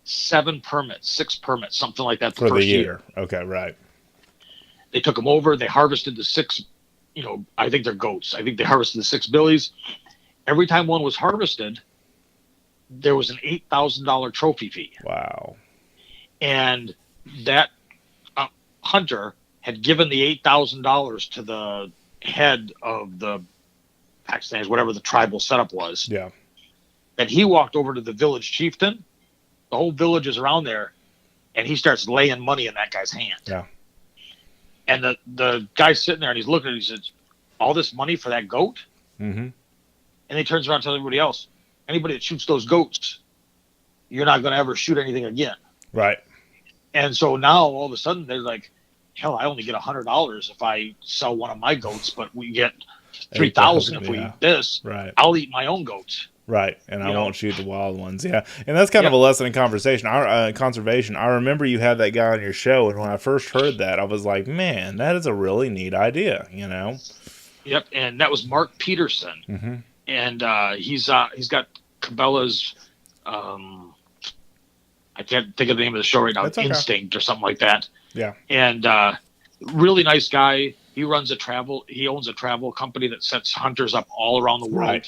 [SPEAKER 2] 6 permits, something like that
[SPEAKER 1] for
[SPEAKER 2] first
[SPEAKER 1] the year. Okay, right.
[SPEAKER 2] They took them over. They harvested the 6, I think they're goats. I think they harvested the 6 billies. Every time one was harvested, there was an $8,000 trophy fee.
[SPEAKER 1] Wow.
[SPEAKER 2] And that hunter had given the $8,000 to the head of the Pakistanis, whatever the tribal setup was.
[SPEAKER 1] Yeah.
[SPEAKER 2] And he walked over to the village chieftain. The whole village is around there, and he starts laying money in that guy's hand.
[SPEAKER 1] Yeah.
[SPEAKER 2] And the guy's sitting there, and he's looking at it. He says, all this money for that goat?
[SPEAKER 1] Mm-hmm.
[SPEAKER 2] And he turns around and tells everybody else, anybody that shoots those goats, you're not going to ever shoot anything again.
[SPEAKER 1] Right.
[SPEAKER 2] And so now all of a sudden they're like, hell, I only get $100 if I sell one of my goats, but we get $3,000 if we eat this.
[SPEAKER 1] Right.
[SPEAKER 2] I'll eat my own goats.
[SPEAKER 1] Right, and I won't shoot the wild ones. Yeah, and that's kind of a lesson in conversation, conservation. I remember you had that guy on your show, and when I first heard that, I was like, man, that is a really neat idea, you know?
[SPEAKER 2] Yep, and that was Mark Peterson.
[SPEAKER 1] Mm-hmm.
[SPEAKER 2] And he's got Cabela's, I can't think of the name of the show right now,
[SPEAKER 1] okay.
[SPEAKER 2] Instinct or something like that.
[SPEAKER 1] Yeah.
[SPEAKER 2] And really nice guy. He owns a travel company that sets hunters up all around the world. Right.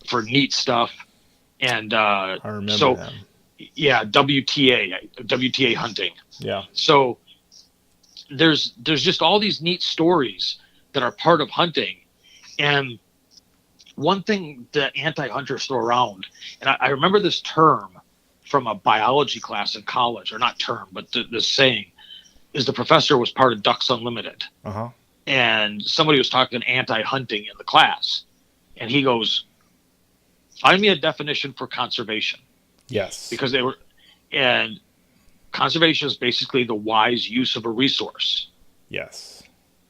[SPEAKER 2] For neat stuff. And
[SPEAKER 1] I remember that.
[SPEAKER 2] Yeah, WTA hunting.
[SPEAKER 1] Yeah.
[SPEAKER 2] So there's just all these neat stories that are part of hunting. And one thing that anti-hunters throw around, and I remember this term from a biology class in college, or not term, but this saying, is the professor was part of Ducks Unlimited.
[SPEAKER 1] Uh-huh.
[SPEAKER 2] And somebody was talking anti-hunting in the class. And he goes, find me a definition for conservation.
[SPEAKER 1] Yes.
[SPEAKER 2] Because and conservation is basically the wise use of a resource.
[SPEAKER 1] Yes.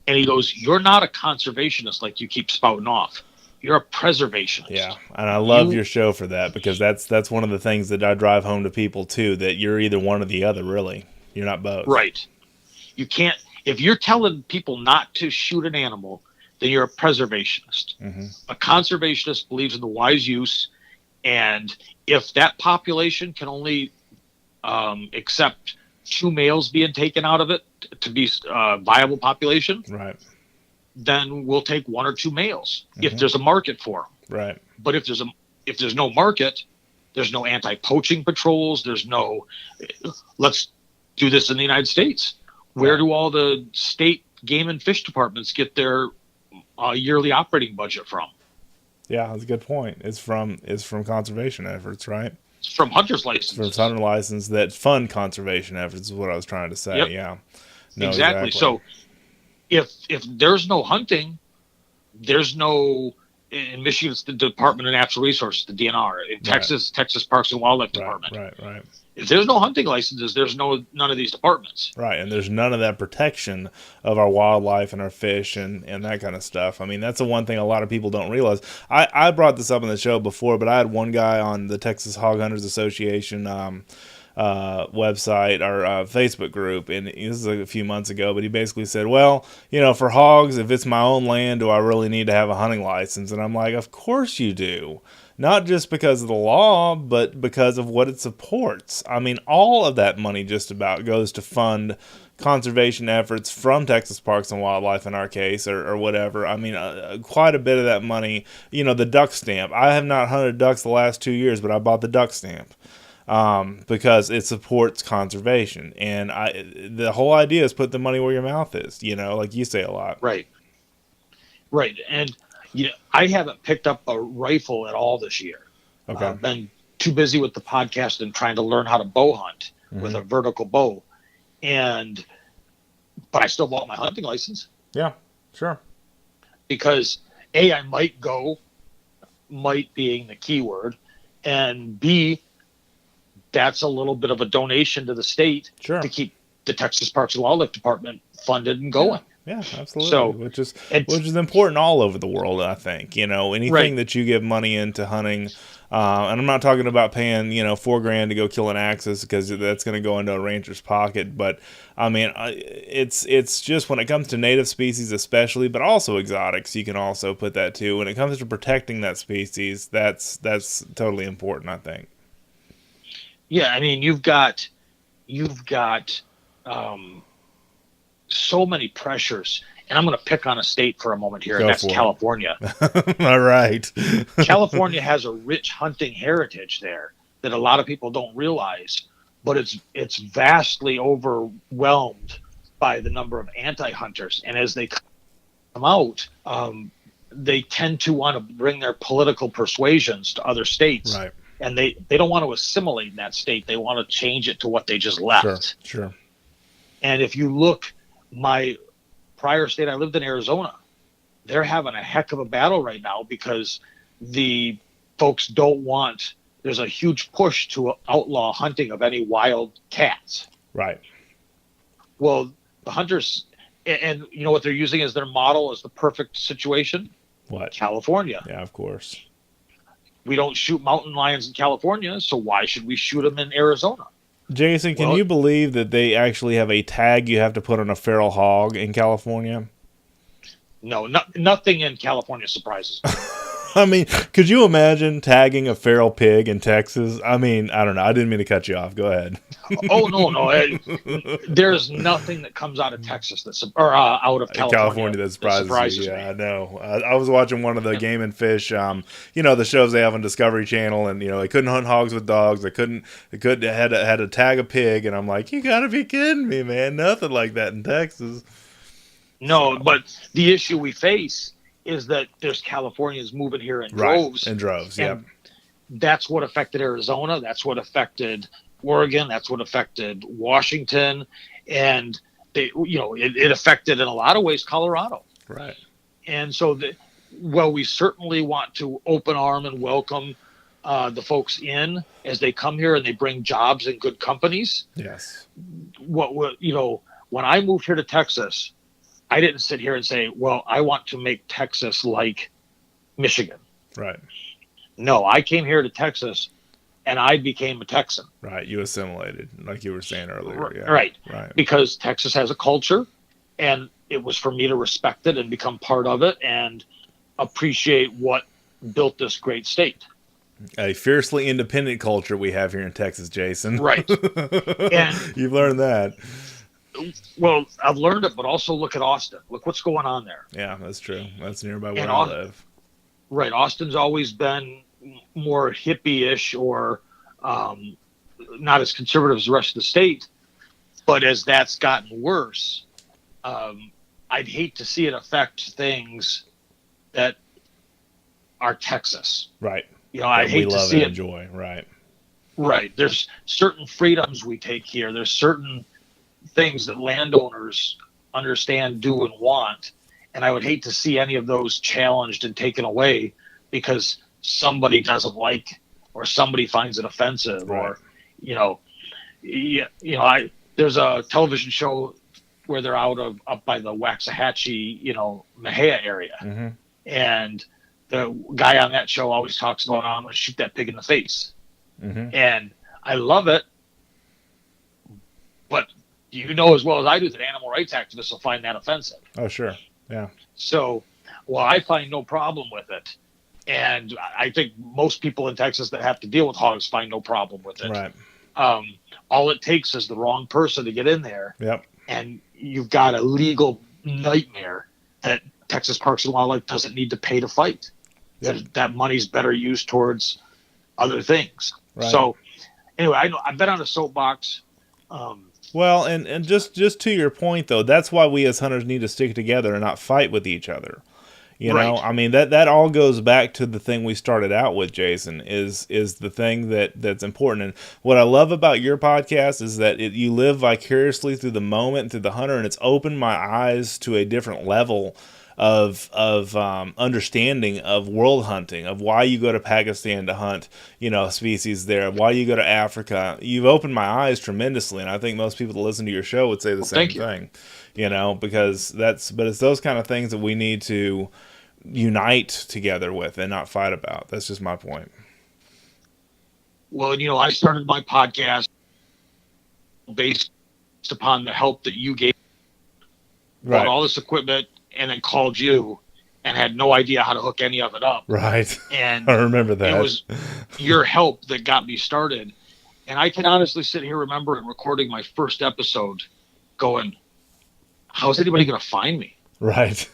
[SPEAKER 2] And he goes, you're not a conservationist like you keep spouting off. You're a preservationist.
[SPEAKER 1] Yeah. And I love your show for that, because that's one of the things that I drive home to people too, that you're either one or the other, really. You're not both.
[SPEAKER 2] Right. You can't, if you're telling people not to shoot an animal, then you're a preservationist. Mm-hmm. A conservationist believes in the wise use, and if that population can only accept 2 males being taken out of it to be a viable population,
[SPEAKER 1] right,
[SPEAKER 2] then we'll take 1 or 2 males if there's a market for them.
[SPEAKER 1] Right.
[SPEAKER 2] But if there's no market, there's no anti-poaching patrols. There's no, let's do this in the United States. Where do all the state game and fish departments get their yearly operating budget from?
[SPEAKER 1] Yeah, that's a good point. It's from conservation efforts, right?
[SPEAKER 2] It's from hunter's licenses.
[SPEAKER 1] From hunter license that fund conservation efforts is what I was trying to say. Yep. Yeah,
[SPEAKER 2] no, exactly. So if there's no hunting, there's no, in Michigan it's the Department of Natural Resources, the DNR. In Texas, Texas Parks and Wildlife Department.
[SPEAKER 1] Right.
[SPEAKER 2] If there's no hunting licenses, there's none of these departments.
[SPEAKER 1] Right, and there's none of that protection of our wildlife and our fish and that kind of stuff. I mean, that's the one thing a lot of people don't realize. I brought this up on the show before, but I had one guy on the Texas Hog Hunters Association website or Facebook group, and this is a few months ago, but he basically said, well, for hogs, if it's my own land, do I really need to have a hunting license? And I'm like, of course you do. Not just because of the law, but because of what it supports. I mean, all of that money just about goes to fund conservation efforts from Texas Parks and Wildlife in our case, or whatever. I mean, quite a bit of that money, the duck stamp. I have not hunted ducks the last 2 years, but I bought the duck stamp because it supports conservation. And the whole idea is put the money where your mouth is, like you say a lot.
[SPEAKER 2] Right. And I haven't picked up a rifle at all this year.
[SPEAKER 1] Okay.
[SPEAKER 2] I've been too busy with the podcast and trying to learn how to bow hunt with a vertical bow. But I still bought my hunting license.
[SPEAKER 1] Yeah, sure.
[SPEAKER 2] Because A, I might being the key word, and B, that's a little bit of a donation to the state to keep the Texas Parks and Wildlife Department funded and going.
[SPEAKER 1] Yeah, absolutely.
[SPEAKER 2] So,
[SPEAKER 1] which is important all over the world, I think. Anything that you give money into hunting, and I'm not talking about paying $4,000 to go kill an axis, because that's going to go into a rancher's pocket. But I mean, it's just when it comes to native species, especially, but also exotics, you can also put that too. When it comes to protecting that species, that's totally important, I think.
[SPEAKER 2] Yeah, I mean, you've got so many pressures, and I'm going to pick on a state for a moment here,
[SPEAKER 1] Go
[SPEAKER 2] and that's
[SPEAKER 1] for it.
[SPEAKER 2] California.
[SPEAKER 1] All right.
[SPEAKER 2] California has a rich hunting heritage there that a lot of people don't realize, but it's vastly overwhelmed by the number of anti-hunters. And as they come out, they tend to want to bring their political persuasions to other states.
[SPEAKER 1] Right.
[SPEAKER 2] And they don't want to assimilate in that state. They want to change it to what they just left.
[SPEAKER 1] Sure.
[SPEAKER 2] And if you look, my prior state, I lived in Arizona. They're having a heck of a battle right now because the folks don't want, there's a huge push to outlaw hunting of any wild cats.
[SPEAKER 1] Right.
[SPEAKER 2] Well, the hunters, and you know what they're using as their model as the perfect situation?
[SPEAKER 1] What?
[SPEAKER 2] California.
[SPEAKER 1] Yeah, of course.
[SPEAKER 2] We don't shoot mountain lions in California, so why should we shoot them in Arizona?
[SPEAKER 1] Jason, can you believe that they actually have a tag you have to put on a feral hog in California?
[SPEAKER 2] No, nothing in California surprises me.
[SPEAKER 1] I mean, could you imagine tagging a feral pig in Texas? I mean, I don't know. I didn't mean to cut you off. Go ahead.
[SPEAKER 2] Oh, no. There's nothing that comes out of Texas out of California
[SPEAKER 1] that surprises
[SPEAKER 2] me.
[SPEAKER 1] Yeah, I know. I was watching one of the Game and Fish, the shows they have on Discovery Channel, and they couldn't hunt hogs with dogs. They had to tag a pig, and I'm like, you gotta be kidding me, man! Nothing like that in Texas.
[SPEAKER 2] No, but the issue we face is that there's Californians moving here in droves.
[SPEAKER 1] Right, in droves, yeah.
[SPEAKER 2] That's what affected Arizona. That's what affected Oregon. That's what affected Washington. And, it affected, in a lot of ways, Colorado.
[SPEAKER 1] Right.
[SPEAKER 2] And so, we certainly want to open arm and welcome the folks in as they come here and they bring jobs and good companies.
[SPEAKER 1] Yes.
[SPEAKER 2] When I moved here to Texas, I didn't sit here and say, well, I want to make Texas like Michigan.
[SPEAKER 1] Right.
[SPEAKER 2] No, I came here to Texas and I became a Texan.
[SPEAKER 1] Right. You assimilated, like you were saying earlier. Yeah.
[SPEAKER 2] Right.
[SPEAKER 1] Right.
[SPEAKER 2] Because Texas has a culture, and it was for me to respect it and become part of it and appreciate what built this great state.
[SPEAKER 1] A fiercely independent culture we have here in Texas, Jason.
[SPEAKER 2] Right. And
[SPEAKER 1] you've learned that.
[SPEAKER 2] Well, I've learned it, but also look at Austin. Look what's going on there.
[SPEAKER 1] Yeah, that's true. That's nearby where I live.
[SPEAKER 2] Right. Austin's always been more hippie-ish or not as conservative as the rest of the state. But as that's gotten worse, I'd hate to see it affect things that are Texas.
[SPEAKER 1] Right.
[SPEAKER 2] I hate to see it.
[SPEAKER 1] Enjoy. Right.
[SPEAKER 2] Right. There's certain freedoms we take here. There's certain things that landowners understand, do, and want. And I would hate to see any of those challenged and taken away because somebody doesn't like or somebody finds it offensive. Right. Or, there's a television show where they're up by the Waxahachie, Mexia area. Mm-hmm. And the guy on that show always talks about, I'm going to shoot that pig in the face. Mm-hmm. And I love it. But you know as well as I do that animal rights activists will find that offensive.
[SPEAKER 1] Oh, sure. Yeah.
[SPEAKER 2] So, I find no problem with it. And I think most people in Texas that have to deal with hogs find no problem with it.
[SPEAKER 1] Right.
[SPEAKER 2] All it takes is the wrong person to get in there.
[SPEAKER 1] Yep.
[SPEAKER 2] And you've got a legal nightmare that Texas Parks and Wildlife doesn't need to pay to fight. Yep. That money's better used towards other things. Right. So, anyway, I know I've been on a soapbox.
[SPEAKER 1] Well, and just to your point, though, that's why we as hunters need to stick together and not fight with each other. Right. I mean, that all goes back to the thing we started out with, Jason, is the thing that's important. And what I love about your podcast is that you live vicariously through the moment, through the hunter, and it's opened my eyes to a different level of understanding of world hunting, of why you go to Pakistan to hunt, species there, why you go to Africa. You've opened my eyes tremendously, and I think most people that listen to your show would say the same thing, because but it's those kind of things that we need to unite together with and not fight about. That's just my point.
[SPEAKER 2] Well, I started my podcast based upon the help that you gave. Right. Bought all this equipment and then called you and had no idea how to hook any of it up.
[SPEAKER 1] Right.
[SPEAKER 2] And
[SPEAKER 1] I remember that.
[SPEAKER 2] It was your help that got me started. And I can honestly sit here remembering recording my first episode going, how is anybody going to find me?
[SPEAKER 1] Right.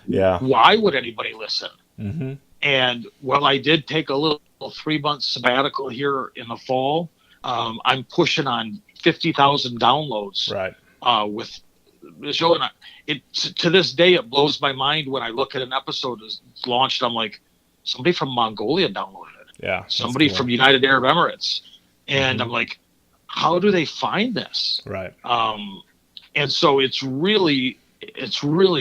[SPEAKER 1] Yeah.
[SPEAKER 2] Why would anybody listen?
[SPEAKER 1] Mm-hmm.
[SPEAKER 2] And while I did take a little 3-month sabbatical here in the fall, I'm pushing on 50,000 downloads
[SPEAKER 1] Right.
[SPEAKER 2] with the show. And to this day, it blows my mind when I look at an episode that's launched. I'm like, somebody from Mongolia downloaded it.
[SPEAKER 1] Yeah.
[SPEAKER 2] Somebody
[SPEAKER 1] cool.
[SPEAKER 2] from United Arab Emirates. And
[SPEAKER 1] Mm-hmm.
[SPEAKER 2] I'm like, how do they find this?
[SPEAKER 1] Right.
[SPEAKER 2] And so it's really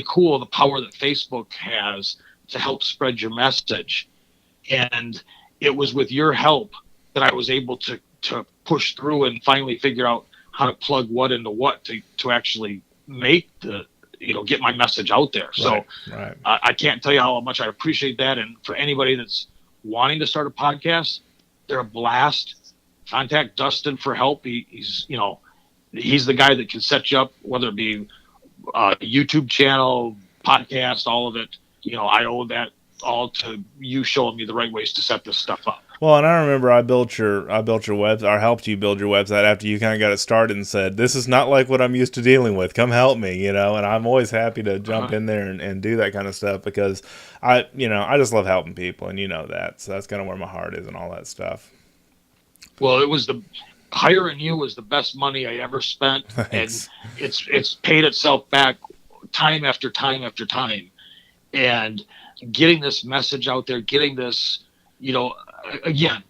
[SPEAKER 2] cool, the power that Facebook has to help spread your message. And it was with your help that I was able to push through and finally figure out how to plug what into what to actually make get my message out there. So
[SPEAKER 1] right.
[SPEAKER 2] I can't tell you how much I appreciate that. And for anybody that's wanting to start a podcast, they're a blast. Contact Dustin for help. He's the guy that can set you up, whether it be a YouTube channel, podcast, all of it. I owe that all to you showing me the right ways to set this stuff up.
[SPEAKER 1] Well, and I remember I built your website, or helped you build your website after you kind of got it started and said, this is not like what I'm used to dealing with. Come help me, and I'm always happy to jump in there and do that kind of stuff because I just love helping people, and that. So that's kind of where my heart is and all that stuff.
[SPEAKER 2] Well, hiring you was the best money I ever spent.
[SPEAKER 1] Thanks.
[SPEAKER 2] And it's paid itself back time after time after time. And getting this message out there, getting this, again,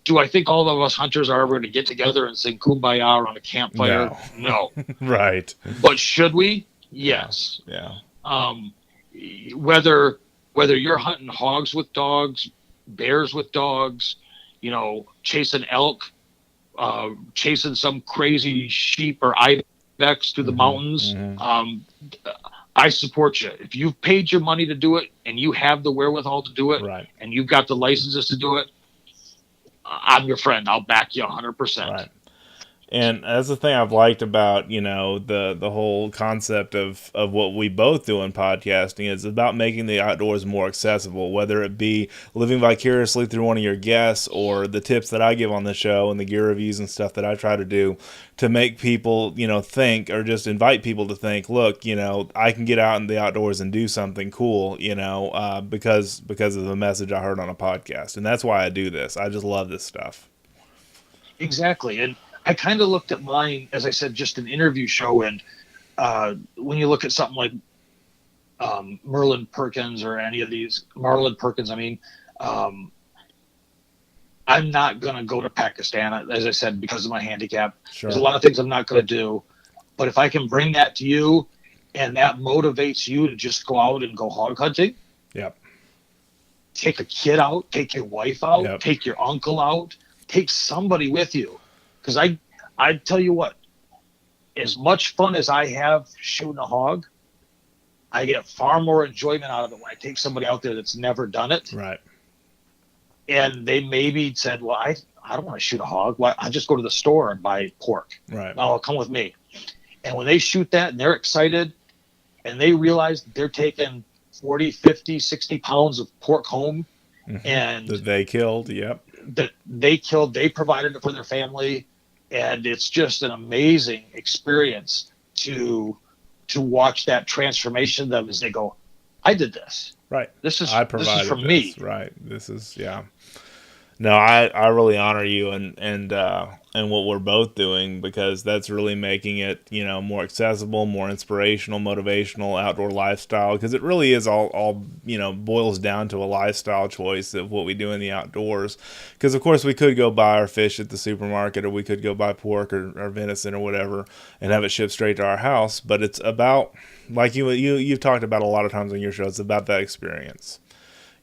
[SPEAKER 2] do I think all of us hunters are ever going to get together and sing Kumbaya around a campfire? No.
[SPEAKER 1] Right.
[SPEAKER 2] But should we? Yes.
[SPEAKER 1] Yeah.
[SPEAKER 2] Whether you're hunting hogs with dogs, bears with dogs, chasing elk, chasing some crazy sheep or ibex through the mountains. Mm-hmm. I support you. If you've paid your money to do it and you have the wherewithal to do it,
[SPEAKER 1] right,
[SPEAKER 2] and you've got the licenses to do it, I'm your friend. I'll back you 100%.
[SPEAKER 1] Right. And that's the thing I've liked about, the whole concept of what we both do in podcasting is about making the outdoors more accessible, whether it be living vicariously through one of your guests or the tips that I give on the show and the gear reviews and stuff that I try to do to make people, think, or just invite people to think, look, I can get out in the outdoors and do something cool, because of the message I heard on a podcast. And that's why I do this. I just love this stuff.
[SPEAKER 2] Exactly. And I kind of looked at mine, as I said, just an interview show. And when you look at something like Marlin Perkins, I'm not going to go to Pakistan, as I said, because of my handicap.
[SPEAKER 1] Sure.
[SPEAKER 2] There's a lot of things I'm not going to do. But if I can bring that to you and that motivates you to just go out and go hog hunting.
[SPEAKER 1] Yep.
[SPEAKER 2] Take a kid out, take your wife out,
[SPEAKER 1] yep.
[SPEAKER 2] Take your uncle out, take somebody with you. Because I tell you what, as much fun as I have shooting a hog, I get far more enjoyment out of it when I take somebody out there that's never done it.
[SPEAKER 1] Right.
[SPEAKER 2] And they maybe said, well, I don't want to shoot a hog. Well, I'll just go to the store and buy pork.
[SPEAKER 1] Right.
[SPEAKER 2] Oh, come with me. And when they shoot that and they're excited and they realize they're taking 40, 50, 60 pounds of pork home,
[SPEAKER 1] mm-hmm.
[SPEAKER 2] and
[SPEAKER 1] that they killed, yep.
[SPEAKER 2] That they killed, they provided it for their family. And it's just an amazing experience to watch that transformation of them as they go, I did this.
[SPEAKER 1] Right.
[SPEAKER 2] This is from me.
[SPEAKER 1] Right. This is, yeah. No, I really honor you and what we're both doing, because that's really making it, more accessible, more inspirational, motivational outdoor lifestyle, because it really is all boils down to a lifestyle choice of what we do in the outdoors. Because of course we could go buy our fish at the supermarket, or we could go buy pork or venison or whatever and have it shipped straight to our house, but it's about, like you've talked about a lot of times on your show, it's about that experience.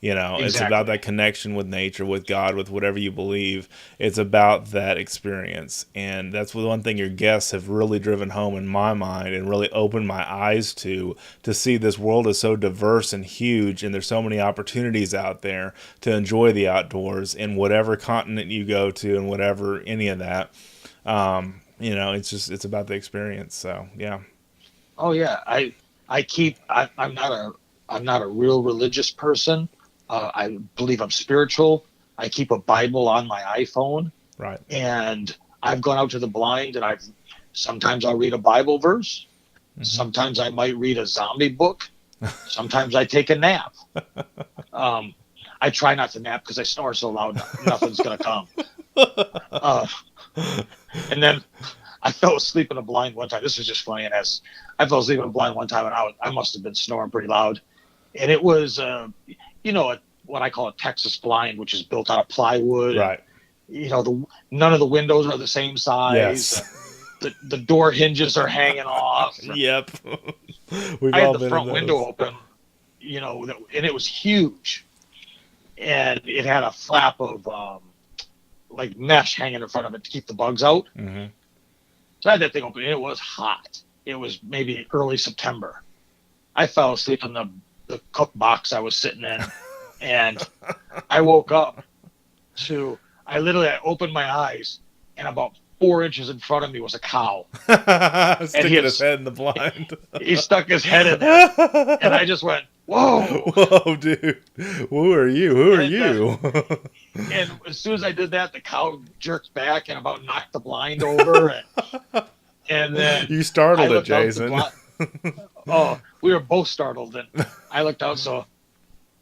[SPEAKER 2] Exactly.
[SPEAKER 1] It's about that connection with nature, with God, with whatever you believe. It's about that experience. And that's one thing your guests have really driven home in my mind and really opened my eyes to see this world is so diverse and huge, and there's so many opportunities out there to enjoy the outdoors in whatever continent you go to and whatever, any of that. It's about the experience. So, yeah.
[SPEAKER 2] Oh, yeah. I'm not a real religious person. I believe I'm spiritual. I keep a Bible on my iPhone.
[SPEAKER 1] Right.
[SPEAKER 2] And I've gone out to the blind, and sometimes I'll read a Bible verse, Sometimes I might read a zombie book. Sometimes I take a nap. I try not to nap because I snore so loud, nothing's going to come. And then I fell asleep in a blind one time. This is just funny. And as I fell asleep in a blind one time, and I must have been snoring pretty loud. And it was, what I call a Texas blind, which is built out of plywood.
[SPEAKER 1] Right.
[SPEAKER 2] None of the windows are the same size.
[SPEAKER 1] Yes.
[SPEAKER 2] The door hinges are hanging off.
[SPEAKER 1] Yep.
[SPEAKER 2] I had the front window open, and it was huge. And it had a flap of like mesh hanging in front of it to keep the bugs out.
[SPEAKER 1] Mm-hmm.
[SPEAKER 2] So I had that thing open, and it was hot. It was maybe early September. I fell asleep in the cook box I was sitting in, and I woke up I opened my eyes, and about 4 inches in front of me was a cow.
[SPEAKER 1] Sticking his head in the blind.
[SPEAKER 2] He stuck his head in there, and I just went, "Whoa,
[SPEAKER 1] whoa, dude! Who are you?"
[SPEAKER 2] And as soon as I did that, the cow jerked back and about knocked the blind over, and then
[SPEAKER 1] you startled it, Jayson.
[SPEAKER 2] Oh, we were both startled, and I looked out. So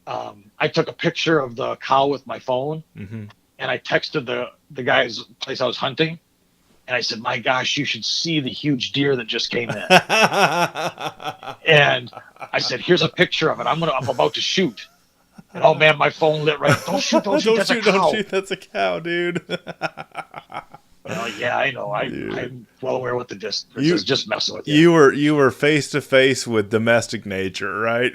[SPEAKER 2] I took a picture of the cow with my phone,
[SPEAKER 1] mm-hmm.
[SPEAKER 2] and I texted the guy's place I was hunting. And I said, "My gosh, you should see the huge deer that just came in." And I said, "Here's a picture of it. I'm about to shoot." And oh man, my phone lit right. Don't shoot! That's a cow.
[SPEAKER 1] Don't shoot! That's a cow, dude.
[SPEAKER 2] Yeah, I know. I'm well aware what the distance is. Just messing with you.
[SPEAKER 1] You were face to face with domestic nature, right?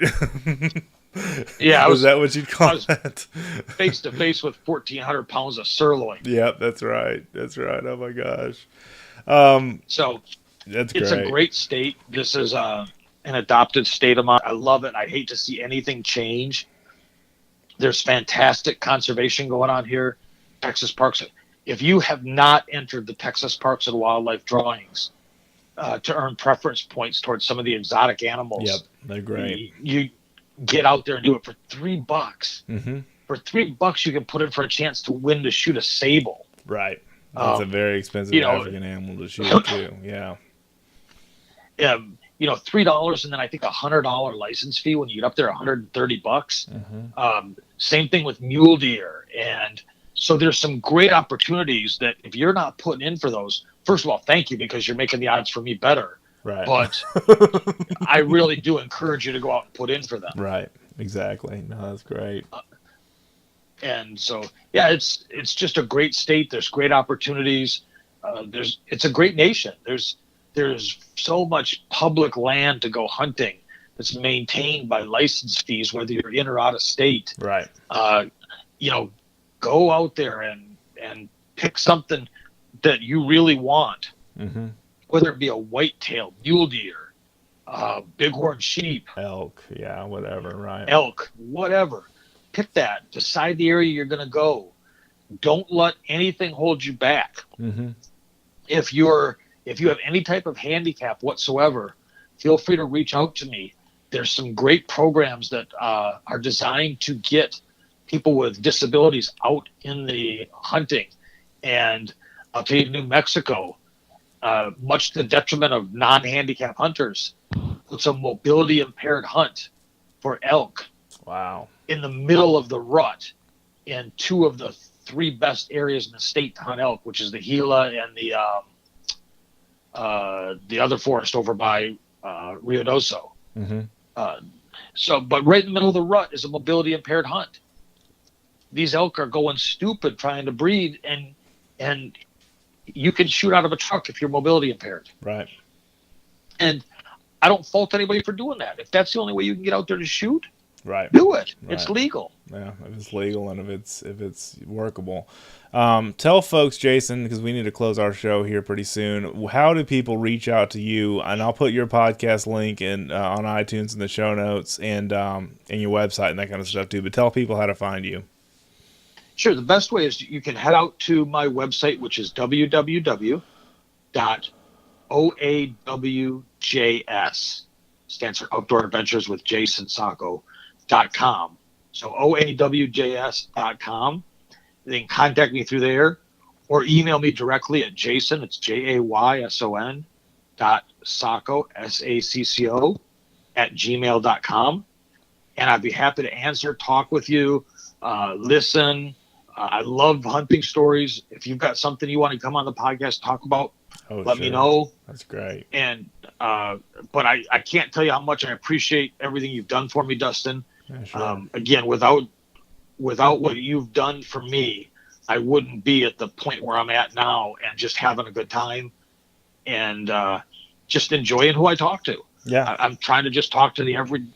[SPEAKER 2] Yeah,
[SPEAKER 1] was that what you'd call that?
[SPEAKER 2] Face to face with 1,400 pounds of sirloin.
[SPEAKER 1] Yep, that's right. Oh my gosh.
[SPEAKER 2] So
[SPEAKER 1] it's
[SPEAKER 2] a great state. This is an adopted state of mine. I love it. I hate to see anything change. There's fantastic conservation going on here. Texas Parks. If you have not entered the Texas Parks and Wildlife drawings to earn preference points towards some of the exotic animals,
[SPEAKER 1] yep, they're great.
[SPEAKER 2] You get out there and do it for $3.
[SPEAKER 1] Mm-hmm.
[SPEAKER 2] For $3, you can put in for a chance to win to shoot a sable.
[SPEAKER 1] Right. That's a very expensive African animal to shoot too. Yeah.
[SPEAKER 2] $3 and then I think $100 license fee when you get up there, $130.
[SPEAKER 1] Mm-hmm.
[SPEAKER 2] Same thing with mule deer. And so there's some great opportunities that if you're not putting in for those, first of all, thank you, because you're making the odds for me better.
[SPEAKER 1] Right.
[SPEAKER 2] But I really do encourage you to go out and put in for them.
[SPEAKER 1] Right. Exactly. No, that's great.
[SPEAKER 2] And so, yeah, it's just a great state. There's great opportunities. It's a great nation. There's so much public land to go hunting that's maintained by license fees, whether you're in or out of state.
[SPEAKER 1] Right.
[SPEAKER 2] Go out there and pick something that you really want.
[SPEAKER 1] Mm-hmm.
[SPEAKER 2] Whether it be a white-tailed mule deer, bighorn sheep,
[SPEAKER 1] elk, yeah, whatever, right?
[SPEAKER 2] Elk, whatever. Pick that. Decide the area you're going to go. Don't let anything hold you back.
[SPEAKER 1] Mm-hmm.
[SPEAKER 2] If you have any type of handicap whatsoever, feel free to reach out to me. There's some great programs that are designed to get people with disabilities out in the hunting. And I'll tell you, New Mexico, much to the detriment of non-handicap hunters, it's a mobility impaired hunt for elk.
[SPEAKER 1] Wow. In
[SPEAKER 2] the middle of the rut in two of the three best areas in the state to hunt elk, which is the Gila and the other forest over by Ruidoso.
[SPEAKER 1] Mm-hmm.
[SPEAKER 2] But right in the middle of the rut is a mobility impaired hunt. These elk are going stupid trying to breed, and you can shoot out of a truck if you're mobility impaired.
[SPEAKER 1] Right.
[SPEAKER 2] And I don't fault anybody for doing that. If that's the only way you can get out there to shoot,
[SPEAKER 1] right,
[SPEAKER 2] do it.
[SPEAKER 1] Right.
[SPEAKER 2] It's legal.
[SPEAKER 1] Yeah, if it's legal and if it's workable. Tell folks, Jayson, because we need to close our show here pretty soon. How do people reach out to you? And I'll put your podcast link in on iTunes in the show notes and your website and that kind of stuff too. But tell people how to find you.
[SPEAKER 2] Sure. The best way is you can head out to my website, which is www.oawjs, stands for Outdoor Adventures with Jayson Sacco.com. So oawjs.com. They can contact me through there or email me directly at Jayson, it's Jayson, d.sacco, Sacco, at gmail.com. And I'd be happy to answer, talk with you, listen. I love hunting stories. If you've got something you want to come on the podcast, talk about, let me know.
[SPEAKER 1] That's great.
[SPEAKER 2] And, but I can't tell you how much I appreciate everything you've done for me, Dustin.
[SPEAKER 1] Yeah, sure.
[SPEAKER 2] Again, without what you've done for me, I wouldn't be at the point where I'm at now and just having a good time and just enjoying who I talk to.
[SPEAKER 1] Yeah.
[SPEAKER 2] I'm trying to just talk to the every,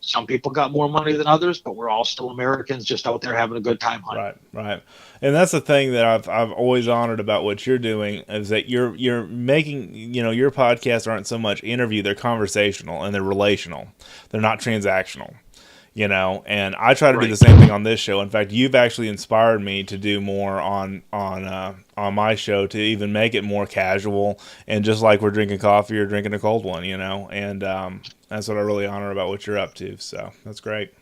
[SPEAKER 2] some people got more money than others, but we're all still Americans just out there having a good time hunting.
[SPEAKER 1] Right. And that's the thing that I've always honored about what you're doing is that you're making, your podcasts aren't so much interview, they're conversational and they're relational. They're not transactional. And I try to do the same thing on this show. In fact, you've actually inspired me to do more on my show, to even make it more casual and just like we're drinking coffee or drinking a cold one, and that's what I really honor about what you're up to. So that's great.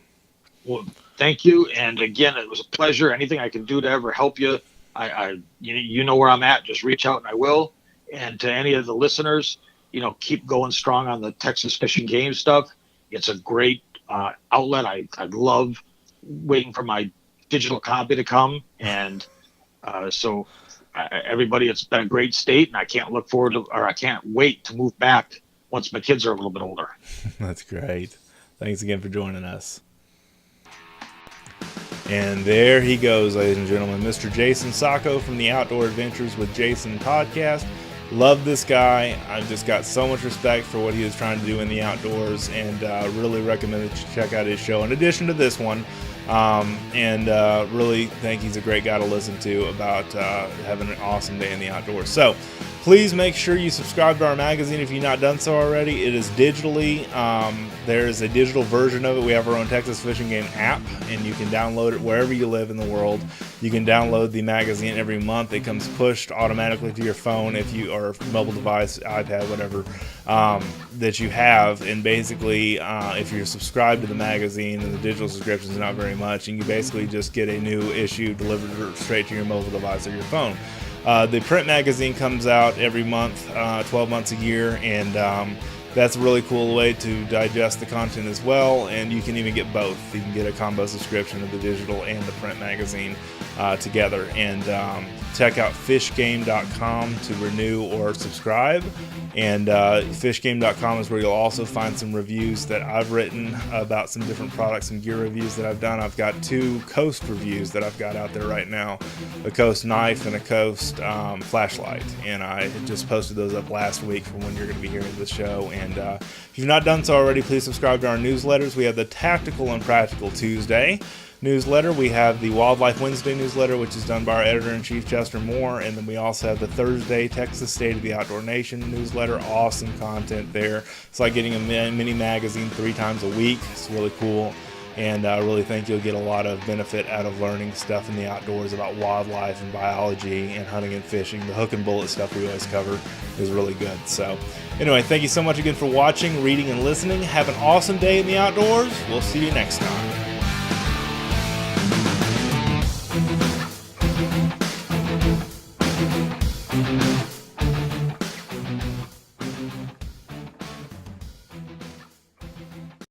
[SPEAKER 2] Well, thank you. And again, it was a pleasure. Anything I can do to ever help you, you know where I'm at. Just reach out and I will. And to any of the listeners, keep going strong on the Texas Fish and Game stuff. It's a great outlet. I love waiting for my digital copy to come. And so everybody, it's been a great state, and I can't wait to move back once my kids are a little bit older.
[SPEAKER 1] That's great. Thanks again for joining us. And there he goes, ladies and gentlemen, Mr. Jayson Sacco from the Outdoor Adventures with Jayson podcast. Love this guy. I've just got so much respect for what he is trying to do in the outdoors, and really recommend that you check out his show in addition to this one. And really think he's a great guy to listen to about having an awesome day in the outdoors. So please make sure you subscribe to our magazine if you've not done so already. It is digitally. There is a digital version of it. We have our own Texas Fish and Game app, and you can download it wherever you live in the world. You can download the magazine every month. It comes pushed automatically to your phone if you or mobile device, iPad, whatever that you have. And basically, if you're subscribed to the magazine, and the digital subscription is not very much, and you basically just get a new issue delivered straight to your mobile device or your phone. The print magazine comes out every month, 12 months a year, and that's a really cool way to digest the content as well. And you can even get both. You can get a combo subscription of the digital and the print magazine together. And check out fishgame.com to renew or subscribe. And fishgame.com is where you'll also find some reviews that I've written about some different products and gear reviews that I've done. I've got 2 Coast reviews that I've got out there right now, a Coast knife and a Coast flashlight. And I just posted those up last week for when you're going to be hearing this show. And if you've not done so already, please subscribe to our newsletters. We have the Tactical and Practical Tuesday newsletter. We have the Wildlife Wednesday newsletter, which is done by our editor-in-chief, Chester Moore. And then we also have the Thursday Texas State of the Outdoor Nation newsletter. Awesome content there. It's like getting a mini magazine 3 times a week. It's really cool. And I really think you'll get a lot of benefit out of learning stuff in the outdoors about wildlife and biology and hunting and fishing. The hook and bullet stuff we always cover is really good. So anyway, thank you so much again for watching, reading, and listening. Have an awesome day in the outdoors. We'll see you next time.